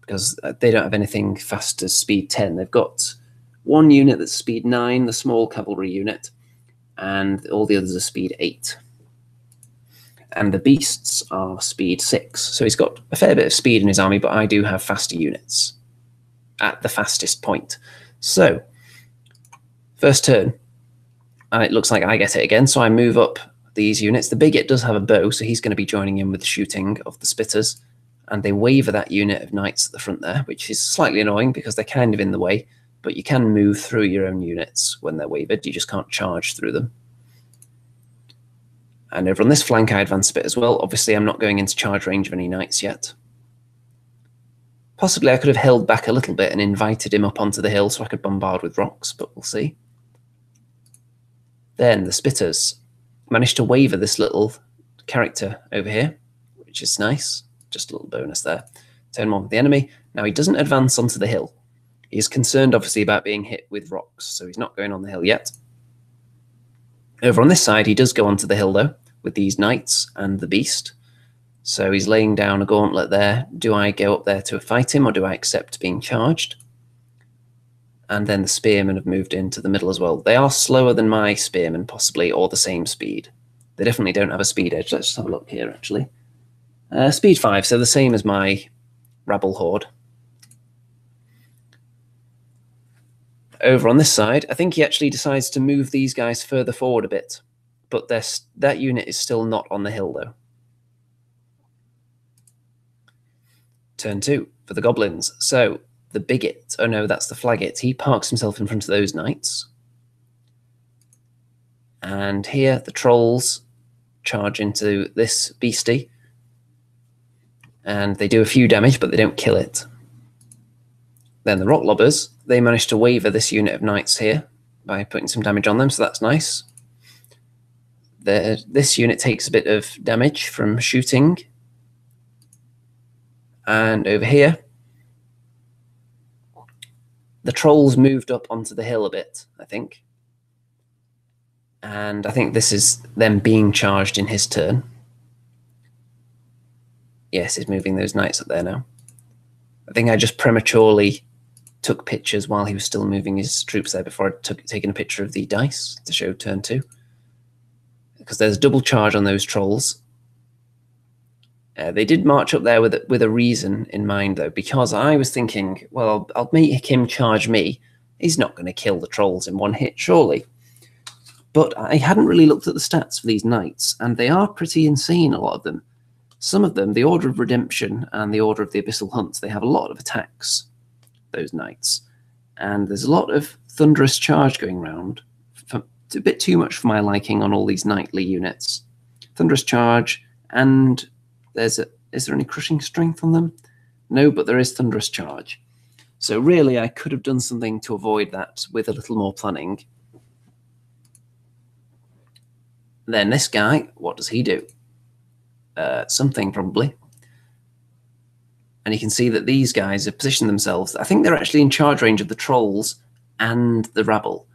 because they don't have anything fast as speed 10. They've got one unit that's speed 9, the small cavalry unit, and all the others are speed 8. And the beasts are speed 6. So he's got a fair bit of speed in his army, but I do have faster units at the fastest point. So, first turn, it looks like I get it again, so I move up these units. The Biggit does have a bow, so he's going to be joining in with the shooting of the spitters, and they waver that unit of knights at the front there, which is slightly annoying because they're kind of in the way, but you can move through your own units when they're wavered. You just can't charge through them. And over on this flank, I advance a bit as well. Obviously, I'm not going into charge range of any knights yet. Possibly I could have held back a little bit and invited him up onto the hill so I could bombard with rocks, but we'll see. Then the spitters managed to waver this little character over here, which is nice. Just a little bonus there. Turn 1 with the enemy. Now, he doesn't advance onto the hill. He's concerned, obviously, about being hit with rocks, so he's not going on the hill yet. Over on this side, he does go onto the hill, though, with these knights and the beast. So he's laying down a gauntlet there. Do I go up there to fight him, or do I accept being charged? And then the spearmen have moved into the middle as well. They are slower than my spearmen, possibly, or the same speed. They definitely don't have a speed edge. Let's just have a look here, actually. Speed 5, so the same as my Rabble Horde. Over on this side, I think he actually decides to move these guys further forward a bit. But that unit is still not on the hill, though. Turn 2 for the goblins. So the Biggit, oh no, that's the Flaggit. He parks himself in front of those knights. And here the trolls charge into this beastie. And they do a few damage, but they don't kill it. Then the rock lobbers, they manage to waver this unit of knights here by putting some damage on them, so that's nice. This unit takes a bit of damage from shooting. And over here, the trolls moved up onto the hill a bit, I think. And I think this is them being charged in his turn. Yes, he's moving those knights up there now. I think I just prematurely took pictures while he was still moving his troops there before I'd taken a picture of the dice to show turn 2. Because there's double charge on those trolls. They did march up there with a reason in mind, though, because I was thinking, well, I'll make him charge me. He's not going to kill the trolls in one hit, surely. But I hadn't really looked at the stats for these knights, and they are pretty insane, a lot of them. Some of them, the Order of Redemption and the Order of the Abyssal Hunt, they have a lot of attacks, those knights. And there's a lot of thunderous charge going around. It's a bit too much for my liking on all these knightly units. Thunderous charge, and is there any crushing strength on them? No, but there is thunderous charge. So really, I could have done something to avoid that with a little more planning. Then this guy, what does he do? Something, probably. And you can see that these guys have positioned themselves. I think they're actually in charge range of the trolls and the rabble.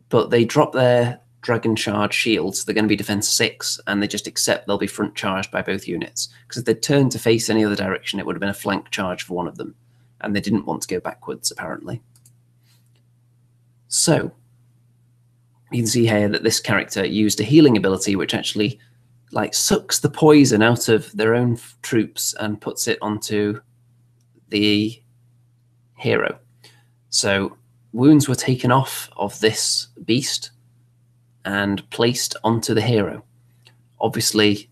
But they drop their dragon charge shields, so they're going to be defense 6, and they just accept they'll be front charged by both units. Because if they'd turned to face any other direction, it would have been a flank charge for one of them. And they didn't want to go backwards, apparently. So, you can see here that this character used a healing ability, which actually sucks the poison out of their own troops and puts it onto the hero. So wounds were taken off of this beast and placed onto the hero. Obviously,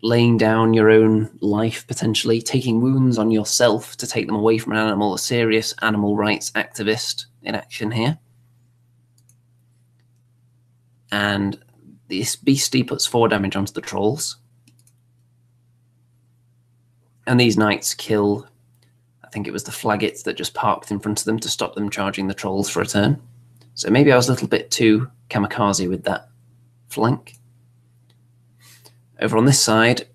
laying down your own life, potentially, taking wounds on yourself to take them away from an animal, a serious animal rights activist in action here. And this beastie puts 4 damage onto the trolls. And these knights kill, I think it was the Flaggit that just parked in front of them to stop them charging the trolls for a turn. So maybe I was a little bit too kamikaze with that flank. Over on this side,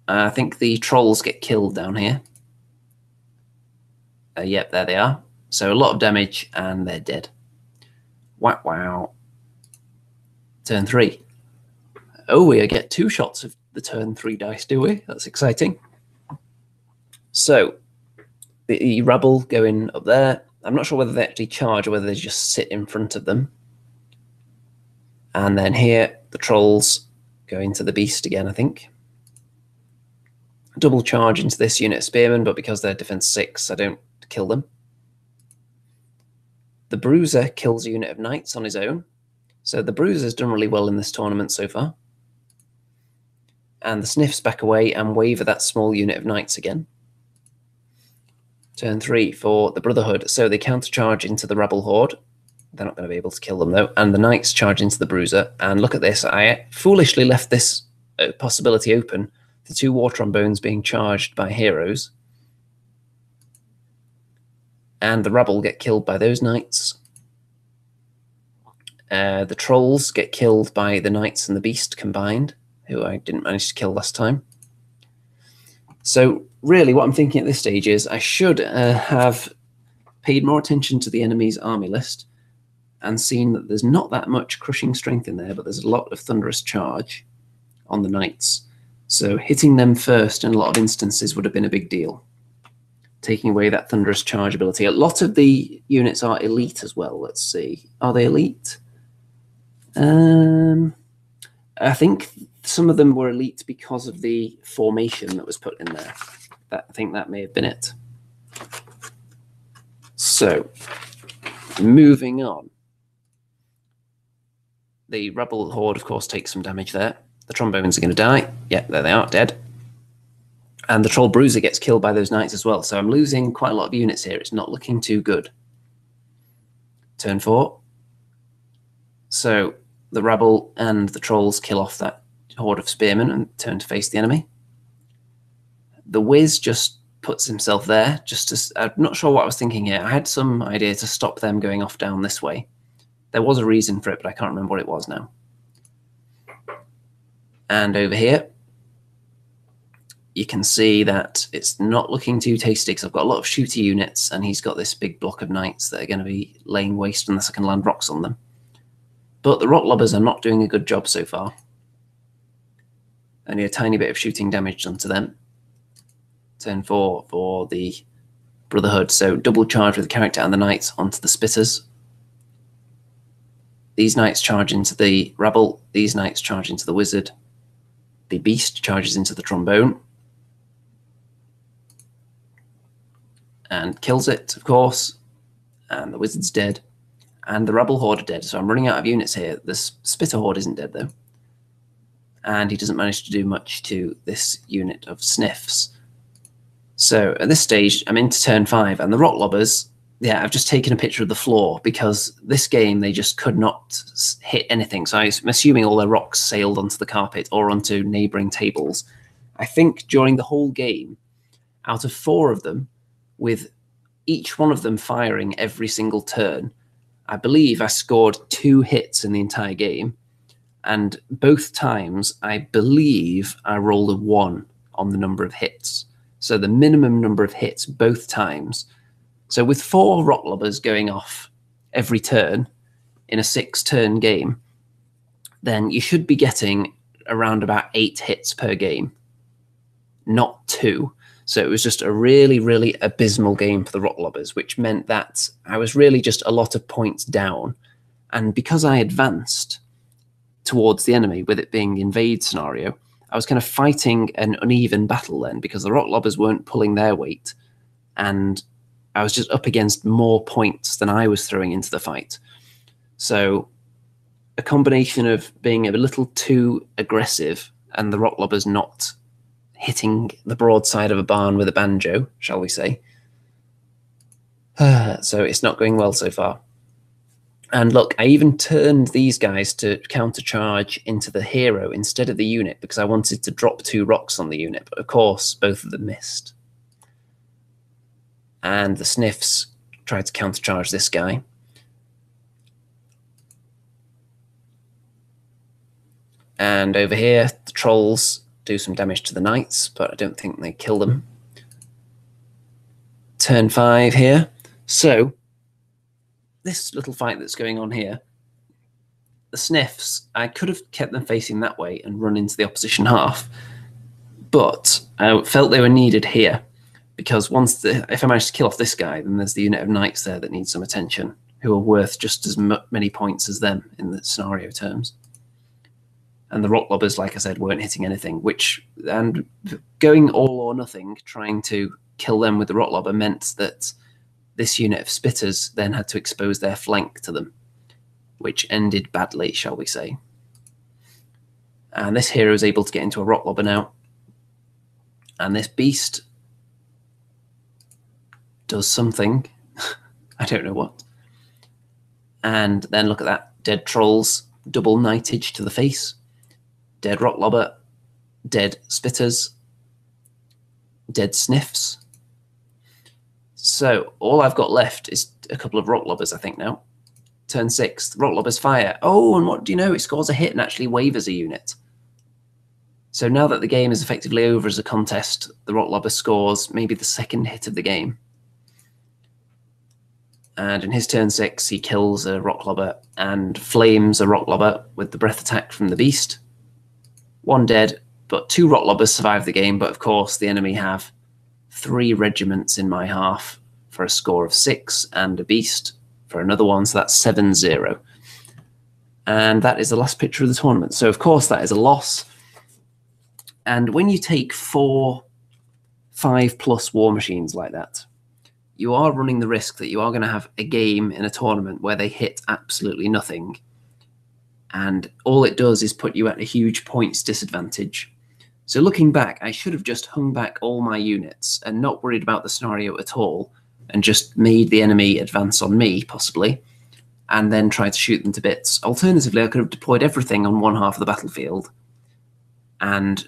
I think the trolls get killed down here. Yep, there they are. So a lot of damage, and they're dead. Wow, wow. Turn 3. Oh, we get 2 shots of the turn 3 dice, do we? That's exciting. So, the rabble going up there. I'm not sure whether they actually charge or whether they just sit in front of them. And then here, the trolls go into the beast again, I think. Double charge into this unit of spearmen, but because they're defense 6, I don't kill them. The Bruiser kills a unit of knights on his own. So the Bruiser's done really well in this tournament so far. And the Sniffs back away and waver that small unit of knights again. Turn 3 for the Brotherhood. So they countercharge into the Rabble Horde. They're not going to be able to kill them, though. And the Knights charge into the Bruiser. And look at this. I foolishly left this possibility open. The 2 War Trombones being charged by heroes. And the Rabble get killed by those Knights. The Trolls get killed by the Knights and the Beast combined, who I didn't manage to kill last time. So really what I'm thinking at this stage is I should have paid more attention to the enemy's army list and seen that there's not that much crushing strength in there, but there's a lot of thunderous charge on the Knights. So hitting them first in a lot of instances would have been a big deal. Taking away that thunderous charge ability. A lot of the units are elite as well. Let's see. Are they elite? I think some of them were elite because of the formation that was put in there. I think that may have been it. So, moving on. The Rabble Horde, of course, takes some damage there. The Trombones are going to die. Yeah, there they are, dead. And the Troll Bruiser gets killed by those Knights as well. So I'm losing quite a lot of units here. It's not looking too good. Turn 4. So the Rabble and the Trolls kill off that horde of spearmen and turn to face the enemy. The Wiz just puts himself there. I'm not sure what I was thinking here. I had some idea to stop them going off down this way. There was a reason for it, but I can't remember what it was now. And over here, you can see that it's not looking too tasty because I've got a lot of shooty units and he's got this big block of Knights that are going to be laying waste unless I can land rocks on them. But the Rock Lobbers are not doing a good job so far. Only a tiny bit of shooting damage done to them. Turn 4 for the Brotherhood. So double charge with the character and the Knights onto the Spitters. These Knights charge into the Rabble. These Knights charge into the Wizard. The Beast charges into the Trombone. And kills it, of course. And the Wizard's dead. And the Rabble Horde are dead. So I'm running out of units here. The Spitter Horde isn't dead, though. And he doesn't manage to do much to this unit of Sniffs. So at this stage, I'm into turn 5, and the Rock Lobbers, yeah, I've just taken a picture of the floor because this game, they just could not hit anything. So I'm assuming all their rocks sailed onto the carpet or onto neighbouring tables. I think during the whole game, out of 4 of them, with each one of them firing every single turn, I believe I scored 2 hits in the entire game. And both times, I believe I rolled a 1 on the number of hits. So the minimum number of hits both times. So with 4 Rock Lobbers going off every turn in a 6-turn game, then you should be getting around about 8 hits per game, not 2. So it was just a really, really abysmal game for the Rock Lobbers, which meant that I was really just a lot of points down. And because I advanced towards the enemy, with it being the invade scenario, I was kind of fighting an uneven battle then because the Rock Lobbers weren't pulling their weight, and I was just up against more points than I was throwing into the fight. So a combination of being a little too aggressive and the Rock Lobbers not hitting the broadside of a barn with a banjo, shall we say. So it's not going well so far. And look, I even turned these guys to countercharge into the hero instead of the unit because I wanted to drop 2 rocks on the unit. But of course, both of them missed. And the Sniffs tried to countercharge this guy. And over here, the Trolls do some damage to the Knights, but I don't think they kill them. Turn 5 here. So this little fight that's going on here, the Sniffs, I could have kept them facing that way and run into the opposition half, but I felt they were needed here because if I manage to kill off this guy, then there's the unit of Knights there that needs some attention, who are worth just as many points as them in the scenario terms. And the Rock Lobbers, like I said, weren't hitting anything, and going all or nothing, trying to kill them with the Rock Lobber meant that this unit of Spitters then had to expose their flank to them, which ended badly, shall we say. And this hero is able to get into a Rock Lobber now. And this beast does something. I don't know what. And then look at that. Dead Trolls, double knightage to the face. Dead Rock Lobber, dead Spitters, dead Sniffs. So all I've got left is a couple of Rock Lobbers, I think, now. Turn 6, the Rock Lobbers fire. Oh, and what do you know? It scores a hit and actually wavers a unit. So now that the game is effectively over as a contest, the Rock Lobber scores maybe the 2nd hit of the game. And in his turn 6, he kills a Rock Lobber and flames a Rock Lobber with the breath attack from the Beast. 1 dead, but 2 Rock Lobbers survive the game, but of course the enemy have 3 regiments in my half for a score of 6 and a Beast for another one, so that's 7-0. And that is the last picture of the tournament. So of course that is a loss. And when you take 4 5+ war machines like that, you are running the risk that you are going to have a game in a tournament where they hit absolutely nothing. And all it does is put you at a huge points disadvantage. So looking back, I should have just hung back all my units and not worried about the scenario at all, and just made the enemy advance on me, possibly, and then tried to shoot them to bits. Alternatively, I could have deployed everything on one half of the battlefield and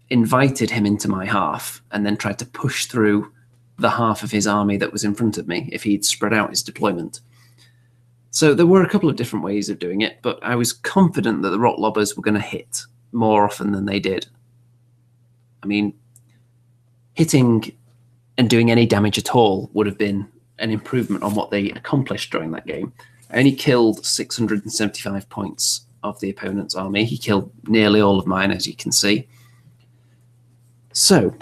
invited him into my half, and then tried to push through the half of his army that was in front of me if he'd spread out his deployment. So there were a couple of different ways of doing it, but I was confident that the Rock Lobbers were going to hit more often than they did. I mean, hitting and doing any damage at all would have been an improvement on what they accomplished during that game. I only killed 675 points of the opponent's army. He killed nearly all of mine, as you can see. So,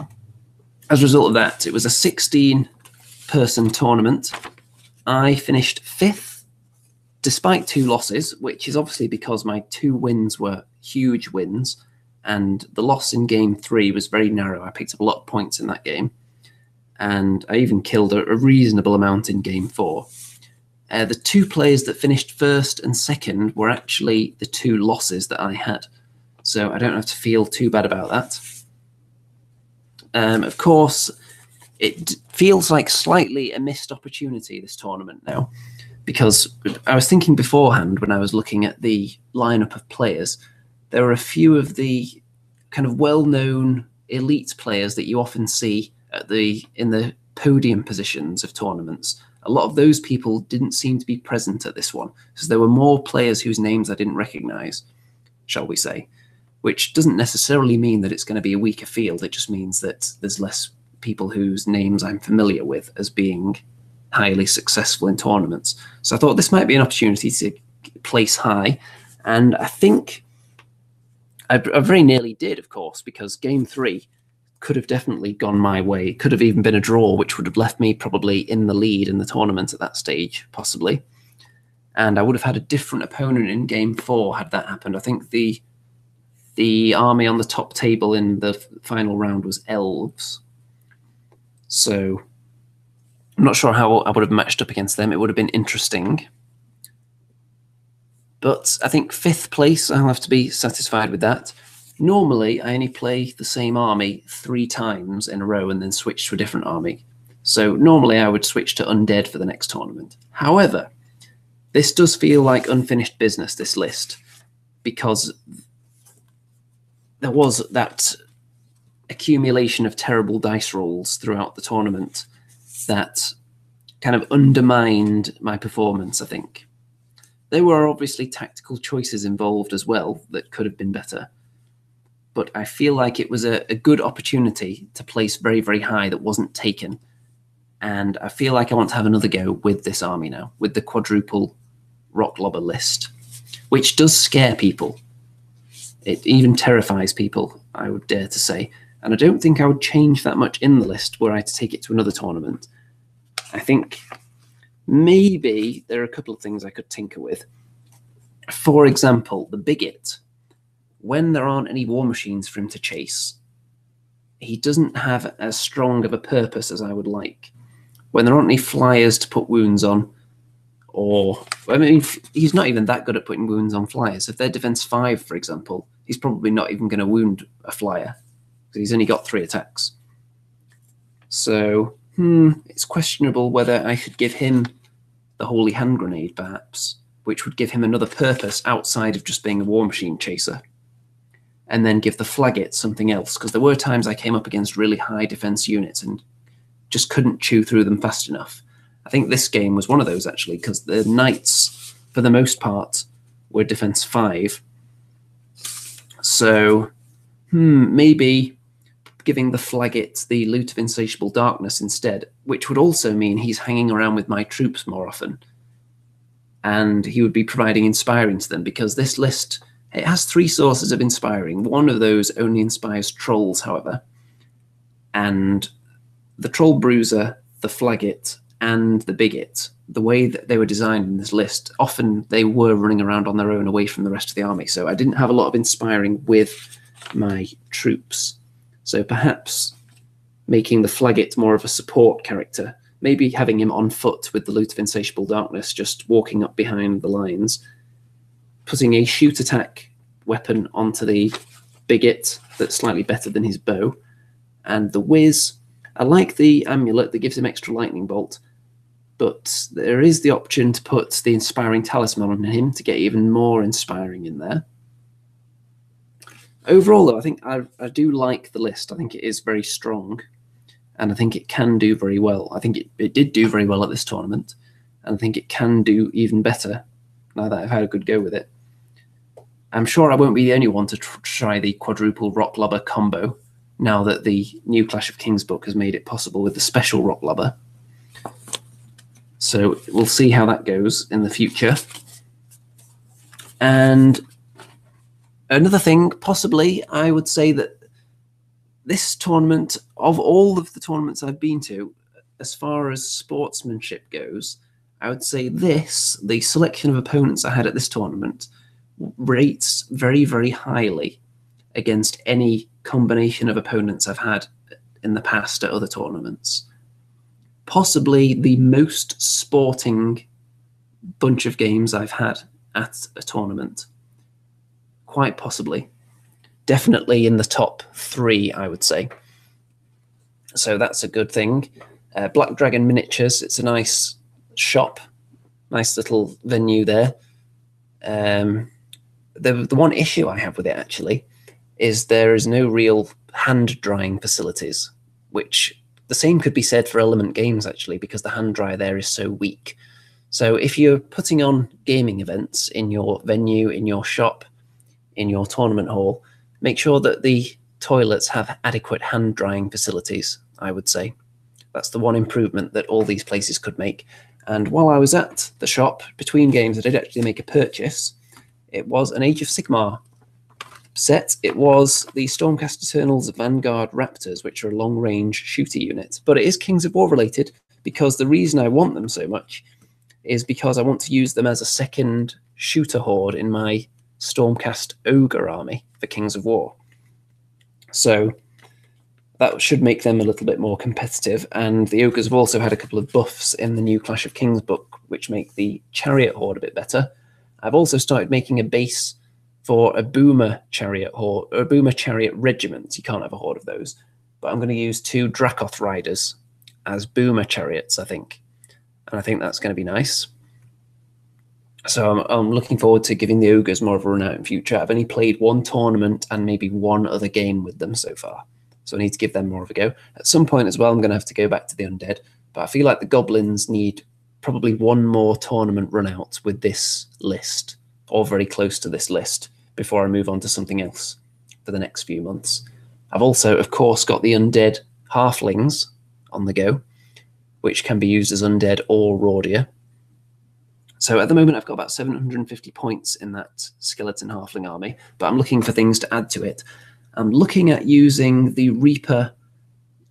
as a result of that, it was a 16-person tournament. I finished 5th, despite 2 losses, which is obviously because my 2 wins were huge wins, and the loss in game 3 was very narrow. I picked up a lot of points in that game, and I even killed a reasonable amount in game 4. The 2 players that finished 1st and 2nd were actually the 2 losses that I had, so I don't have to feel too bad about that. Of course, it feels like slightly a missed opportunity, this tournament now, because I was thinking beforehand when I was looking at the lineup of players, there were a few of the kind of well-known elite players that you often see at in the podium positions of tournaments. A lot of those people didn't seem to be present at this one, so there were more players whose names I didn't recognise, shall we say, which doesn't necessarily mean that it's going to be a weaker field. It just means that there's less people whose names I'm familiar with as being highly successful in tournaments. So I thought this might be an opportunity to place high, and I think I very nearly did, of course, because game 3 could have definitely gone my way. It could have even been a draw, which would have left me probably in the lead in the tournament at that stage, possibly. And I would have had a different opponent in game 4 had that happened. I think the army on the top table in the final round was elves. So I'm not sure how I would have matched up against them. It would have been interesting. But I think 5th place, I'll have to be satisfied with that. Normally, I only play the same army 3 times in a row and then switch to a different army. So normally I would switch to Undead for the next tournament. However, this does feel like unfinished business, this list, because there was that accumulation of terrible dice rolls throughout the tournament that kind of undermined my performance, I think. There were obviously tactical choices involved as well that could have been better, but I feel like it was a good opportunity to place very, very high that wasn't taken, and I feel like I want to have another go with this army now, with the quadruple rock lobber list, which does scare people. It even terrifies people, I would dare to say, and I don't think I would change that much in the list were I to take it to another tournament. I think maybe there are a couple of things I could tinker with. For example, the Biggit. When there aren't any war machines for him to chase, he doesn't have as strong of a purpose as I would like. When there aren't any flyers to put wounds on, or, I mean, he's not even that good at putting wounds on flyers. If they're defense 5, for example, he's probably not even going to wound a flyer, because he's only got 3 attacks. So, it's questionable whether I should give him the Holy Hand Grenade, perhaps, which would give him another purpose outside of just being a war machine chaser, and then give the Flaggit something else, because there were times I came up against really high defense units and just couldn't chew through them fast enough. I think this game was one of those, actually, because the Knights, for the most part, were defense 5. So, maybe giving the Flaggit the Loot of Insatiable Darkness instead, which would also mean he's hanging around with my troops more often. And he would be providing inspiring to them, because this list, it has 3 sources of inspiring. One of those only inspires trolls, however. And the Troll Bruiser, the Flaggit, and the Biggit, the way that they were designed in this list, often they were running around on their own away from the rest of the army. So I didn't have a lot of inspiring with my troops. So perhaps making the Flaggit more of a support character, maybe having him on foot with the Loot of Insatiable Darkness, just walking up behind the lines, putting a shoot attack weapon onto the Biggit that's slightly better than his bow, and the Whiz. I like the amulet that gives him extra lightning bolt, but there is the option to put the inspiring talisman on him to get even more inspiring in there. Overall, though, I think I do like the list. I think it is very strong, and I think it can do very well. I think it did do very well at this tournament, and I think it can do even better now that I've had a good go with it. I'm sure I won't be the only one to try the quadruple rock lobber combo, now that the new Clash of Kings book has made it possible with the special rock lobber. So we'll see how that goes in the future. And another thing, possibly, I would say that this tournament, of all of the tournaments I've been to, as far as sportsmanship goes, I would say this, the selection of opponents I had at this tournament, rates very, very highly against any combination of opponents I've had in the past at other tournaments. Possibly the most sporting bunch of games I've had at a tournament. Quite possibly. Definitely in the top 3, I would say. So that's a good thing. Black Dragon Miniatures, it's a nice shop, nice little venue there. The one issue I have with it, actually, is there is no real hand drying facilities, which the same could be said for Element Games, actually, because the hand dryer there is so weak. So if you're putting on gaming events in your venue, in your shop, in your tournament hall, make sure that the toilets have adequate hand drying facilities, I would say. That's the one improvement that all these places could make. And while I was at the shop, between games, I did actually make a purchase. It was an Age of Sigmar set. It was the Stormcast Eternals Vanguard Raptors, which are a long-range shooter unit. But it is Kings of War related, because the reason I want them so much is because I want to use them as a second shooter horde in my Stormcast Ogre army for Kings of War. So that should make them a little bit more competitive. And the Ogres have also had a couple of buffs in the new Clash of Kings book, which make the Chariot Horde a bit better. I've also started making a base for a Boomer Chariot Horde, or a Boomer Chariot Regiment. You can't have a horde of those. But I'm going to use 2 Dracoth Riders as Boomer Chariots, I think. And I think that's going to be nice. So I'm looking forward to giving the Ogres more of a run out in future. I've only played 1 tournament and maybe 1 other game with them so far. So I need to give them more of a go. At some point as well, I'm going to have to go back to the Undead. But I feel like the Goblins need probably 1 more tournament run out with this list, or very close to this list, before I move on to something else for the next few months. I've also, of course, got the Undead Halflings on the go, which can be used as Undead or Rordia. So at the moment, I've got about 750 points in that Skeleton Halfling army, but I'm looking for things to add to it. I'm looking at using the Reaper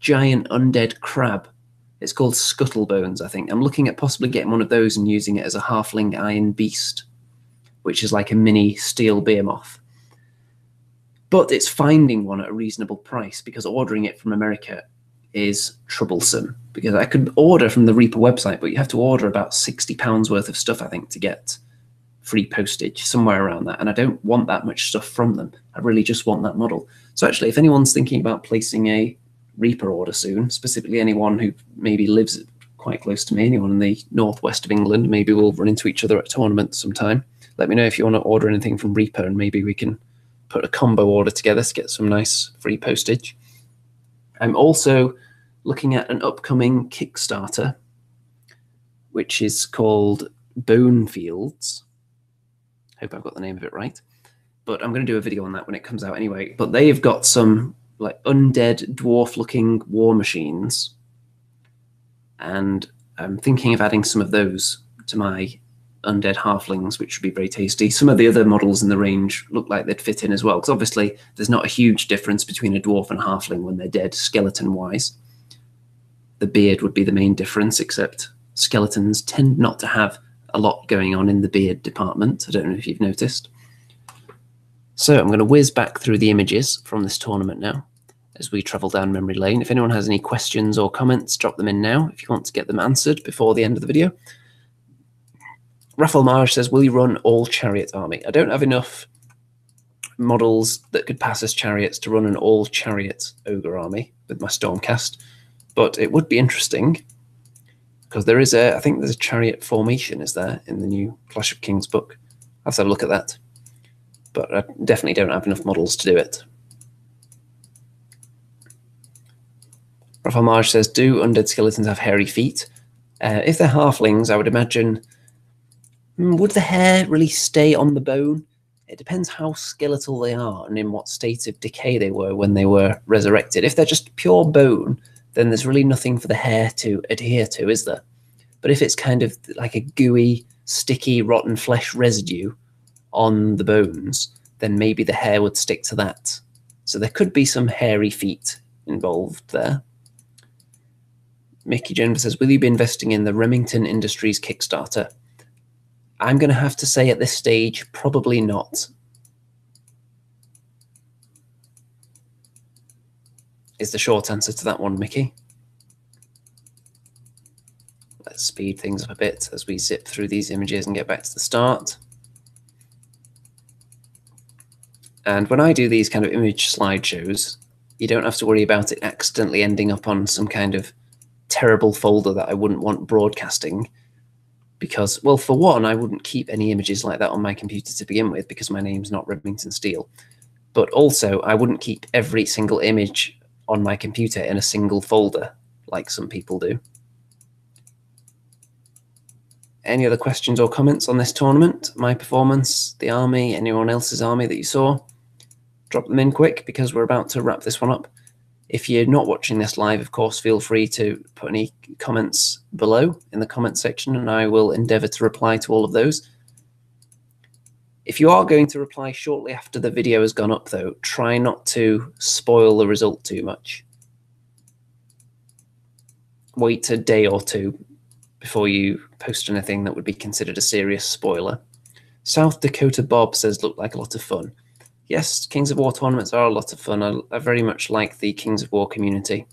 Giant Undead Crab. It's called Scuttlebones, I think. I'm looking at possibly getting one of those and using it as a Halfling Iron Beast, which is like a mini Steel Behemoth. But it's finding one at a reasonable price, because ordering it from America is troublesome. Because I could order from the Reaper website, but you have to order about £60 worth of stuff, I think, to get free postage, somewhere around that. And I don't want that much stuff from them. I really just want that model. So actually, if anyone's thinking about placing a Reaper order soon, specifically anyone who maybe lives quite close to me, anyone in the northwest of England, maybe we'll run into each other at a tournament sometime. Let me know if you want to order anything from Reaper, and maybe we can put a combo order together to get some nice free postage. I'm also looking at an upcoming Kickstarter, which is called Bone Fields. Hope I've got the name of it right. But I'm going to do a video on that when it comes out anyway. But they've got some like undead dwarf-looking war machines, and I'm thinking of adding some of those to my undead halflings, which would be very tasty. Some of the other models in the range look like they'd fit in as well, because obviously there's not a huge difference between a dwarf and halfling when they're dead, skeleton-wise. The beard would be the main difference, except skeletons tend not to have a lot going on in the beard department. I don't know if you've noticed. So I'm going to whiz back through the images from this tournament now as we travel down memory lane. If anyone has any questions or comments, drop them in now if you want to get them answered before the end of the video. Raffle Marge says, will you run all chariot army? I don't have enough models that could pass as chariots to run an all chariot ogre army with my Stormcast, but it would be interesting because there is I think there's a chariot formation, is there, in the new Clash of Kings book. I'll have to have a look at that. But I definitely don't have enough models to do it. Raffle Marge says, do undead skeletons have hairy feet? If they're halflings, I would imagine, would the hair really stay on the bone? It depends how skeletal they are and in what state of decay they were when they were resurrected. If they're just pure bone, then there's really nothing for the hair to adhere to, is there? But if it's kind of like a gooey, sticky, rotten flesh residue on the bones, then maybe the hair would stick to that. So there could be some hairy feet involved there. Mickey Jones says, will you be investing in the Remington Industries Kickstarter? I'm going to have to say at this stage, probably not. Is the short answer to that one, Mickey. Let's speed things up a bit as we zip through these images and get back to the start. And when I do these kind of image slideshows, you don't have to worry about it accidentally ending up on some kind of terrible folder that I wouldn't want broadcasting. Because, well, for one, I wouldn't keep any images like that on my computer to begin with because my name's not Remington Steel. But also, I wouldn't keep every single image on my computer in a single folder like some people do. Any other questions or comments on this tournament, my performance, the army, anyone else's army that you saw? Drop them in quick because we're about to wrap this one up. If you're not watching this live, of course, feel free to put any comments below in the comment section and I will endeavour to reply to all of those. If you are going to reply shortly after the video has gone up, though, try not to spoil the result too much. Wait a day or two before you post anything that would be considered a serious spoiler. South Dakota Bob says, look like a lot of fun. Yes, Kings of War tournaments are a lot of fun. I very much like the Kings of War community.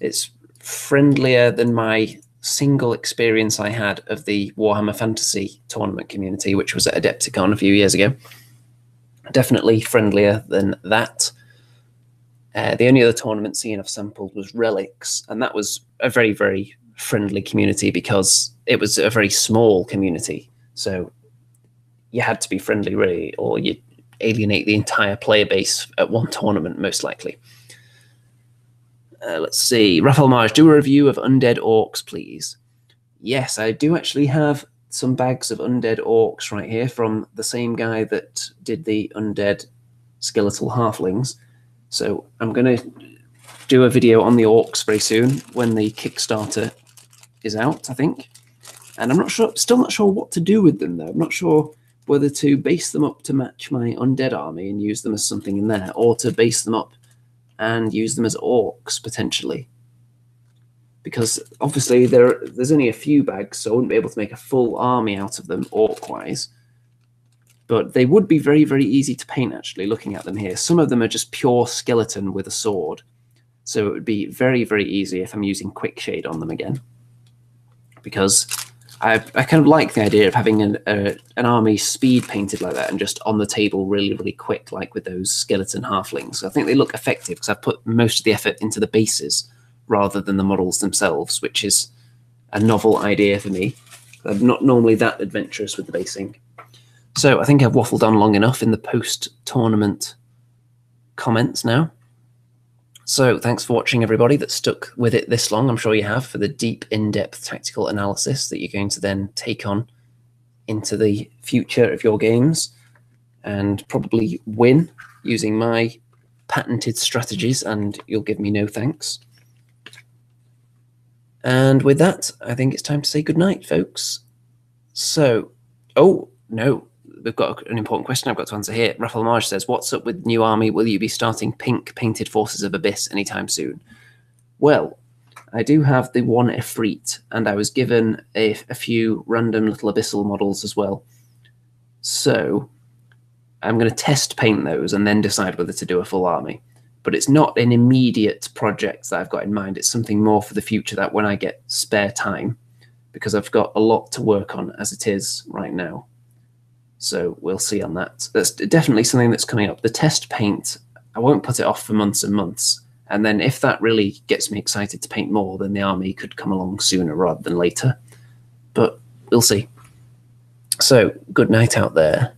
It's friendlier than my single experience I had of the Warhammer Fantasy tournament community, which was at Adepticon a few years ago. Definitely friendlier than that. The only other tournament scene I've sampled was Relics, and that was a very, very friendly community because it was a very small community. So you had to be friendly, really, or you'd alienate the entire player base at one tournament, most likely. Let's see. Raphael Marge, do a review of Undead Orcs, please. Yes, I do actually have some bags of Undead Orcs right here from the same guy that did the Undead Skeletal Halflings. So I'm going to do a video on the Orcs very soon when the Kickstarter is out, I think. And I'm not sure, still not sure what to do with them, though. I'm not sure whether to base them up to match my Undead army and use them as something in there, or to base them up and use them as orcs, potentially. Because, obviously, there's only a few bags, so I wouldn't be able to make a full army out of them, orc-wise. But they would be very, very easy to paint, actually, looking at them here. Some of them are just pure skeleton with a sword. So it would be very, very easy if I'm using quick shade on them again. Because I kind of like the idea of having an army speed painted like that and just on the table really, really quick, like with those skeleton halflings. So I think they look effective because I've put most of the effort into the bases rather than the models themselves, which is a novel idea for me. I'm not normally that adventurous with the basing. So I think I've waffled on long enough in the post-tournament comments now. So thanks for watching, everybody that stuck with it this long. I'm sure you have, for the deep, in-depth tactical analysis that you're going to then take on into the future of your games and probably win using my patented strategies, and you'll give me no thanks. And with that, I think it's time to say goodnight, folks. So, oh, no. We've got an important question I've got to answer here. Raphael Marge says, what's up with new army? Will you be starting pink painted Forces of Abyss anytime soon? Well, I do have the one Efreet, and I was given a few random little Abyssal models as well. So I'm going to test paint those and then decide whether to do a full army. But it's not an immediate project that I've got in mind. It's something more for the future, that when I get spare time, because I've got a lot to work on as it is right now. So we'll see on that. That's definitely something that's coming up. The test paint, I won't put it off for months and months. And then if that really gets me excited to paint more, then the army could come along sooner rather than later. But we'll see. So good night out there,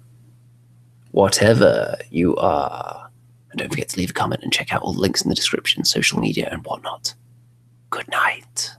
whatever you are. And don't forget to leave a comment and check out all the links in the description, social media and whatnot. Good night.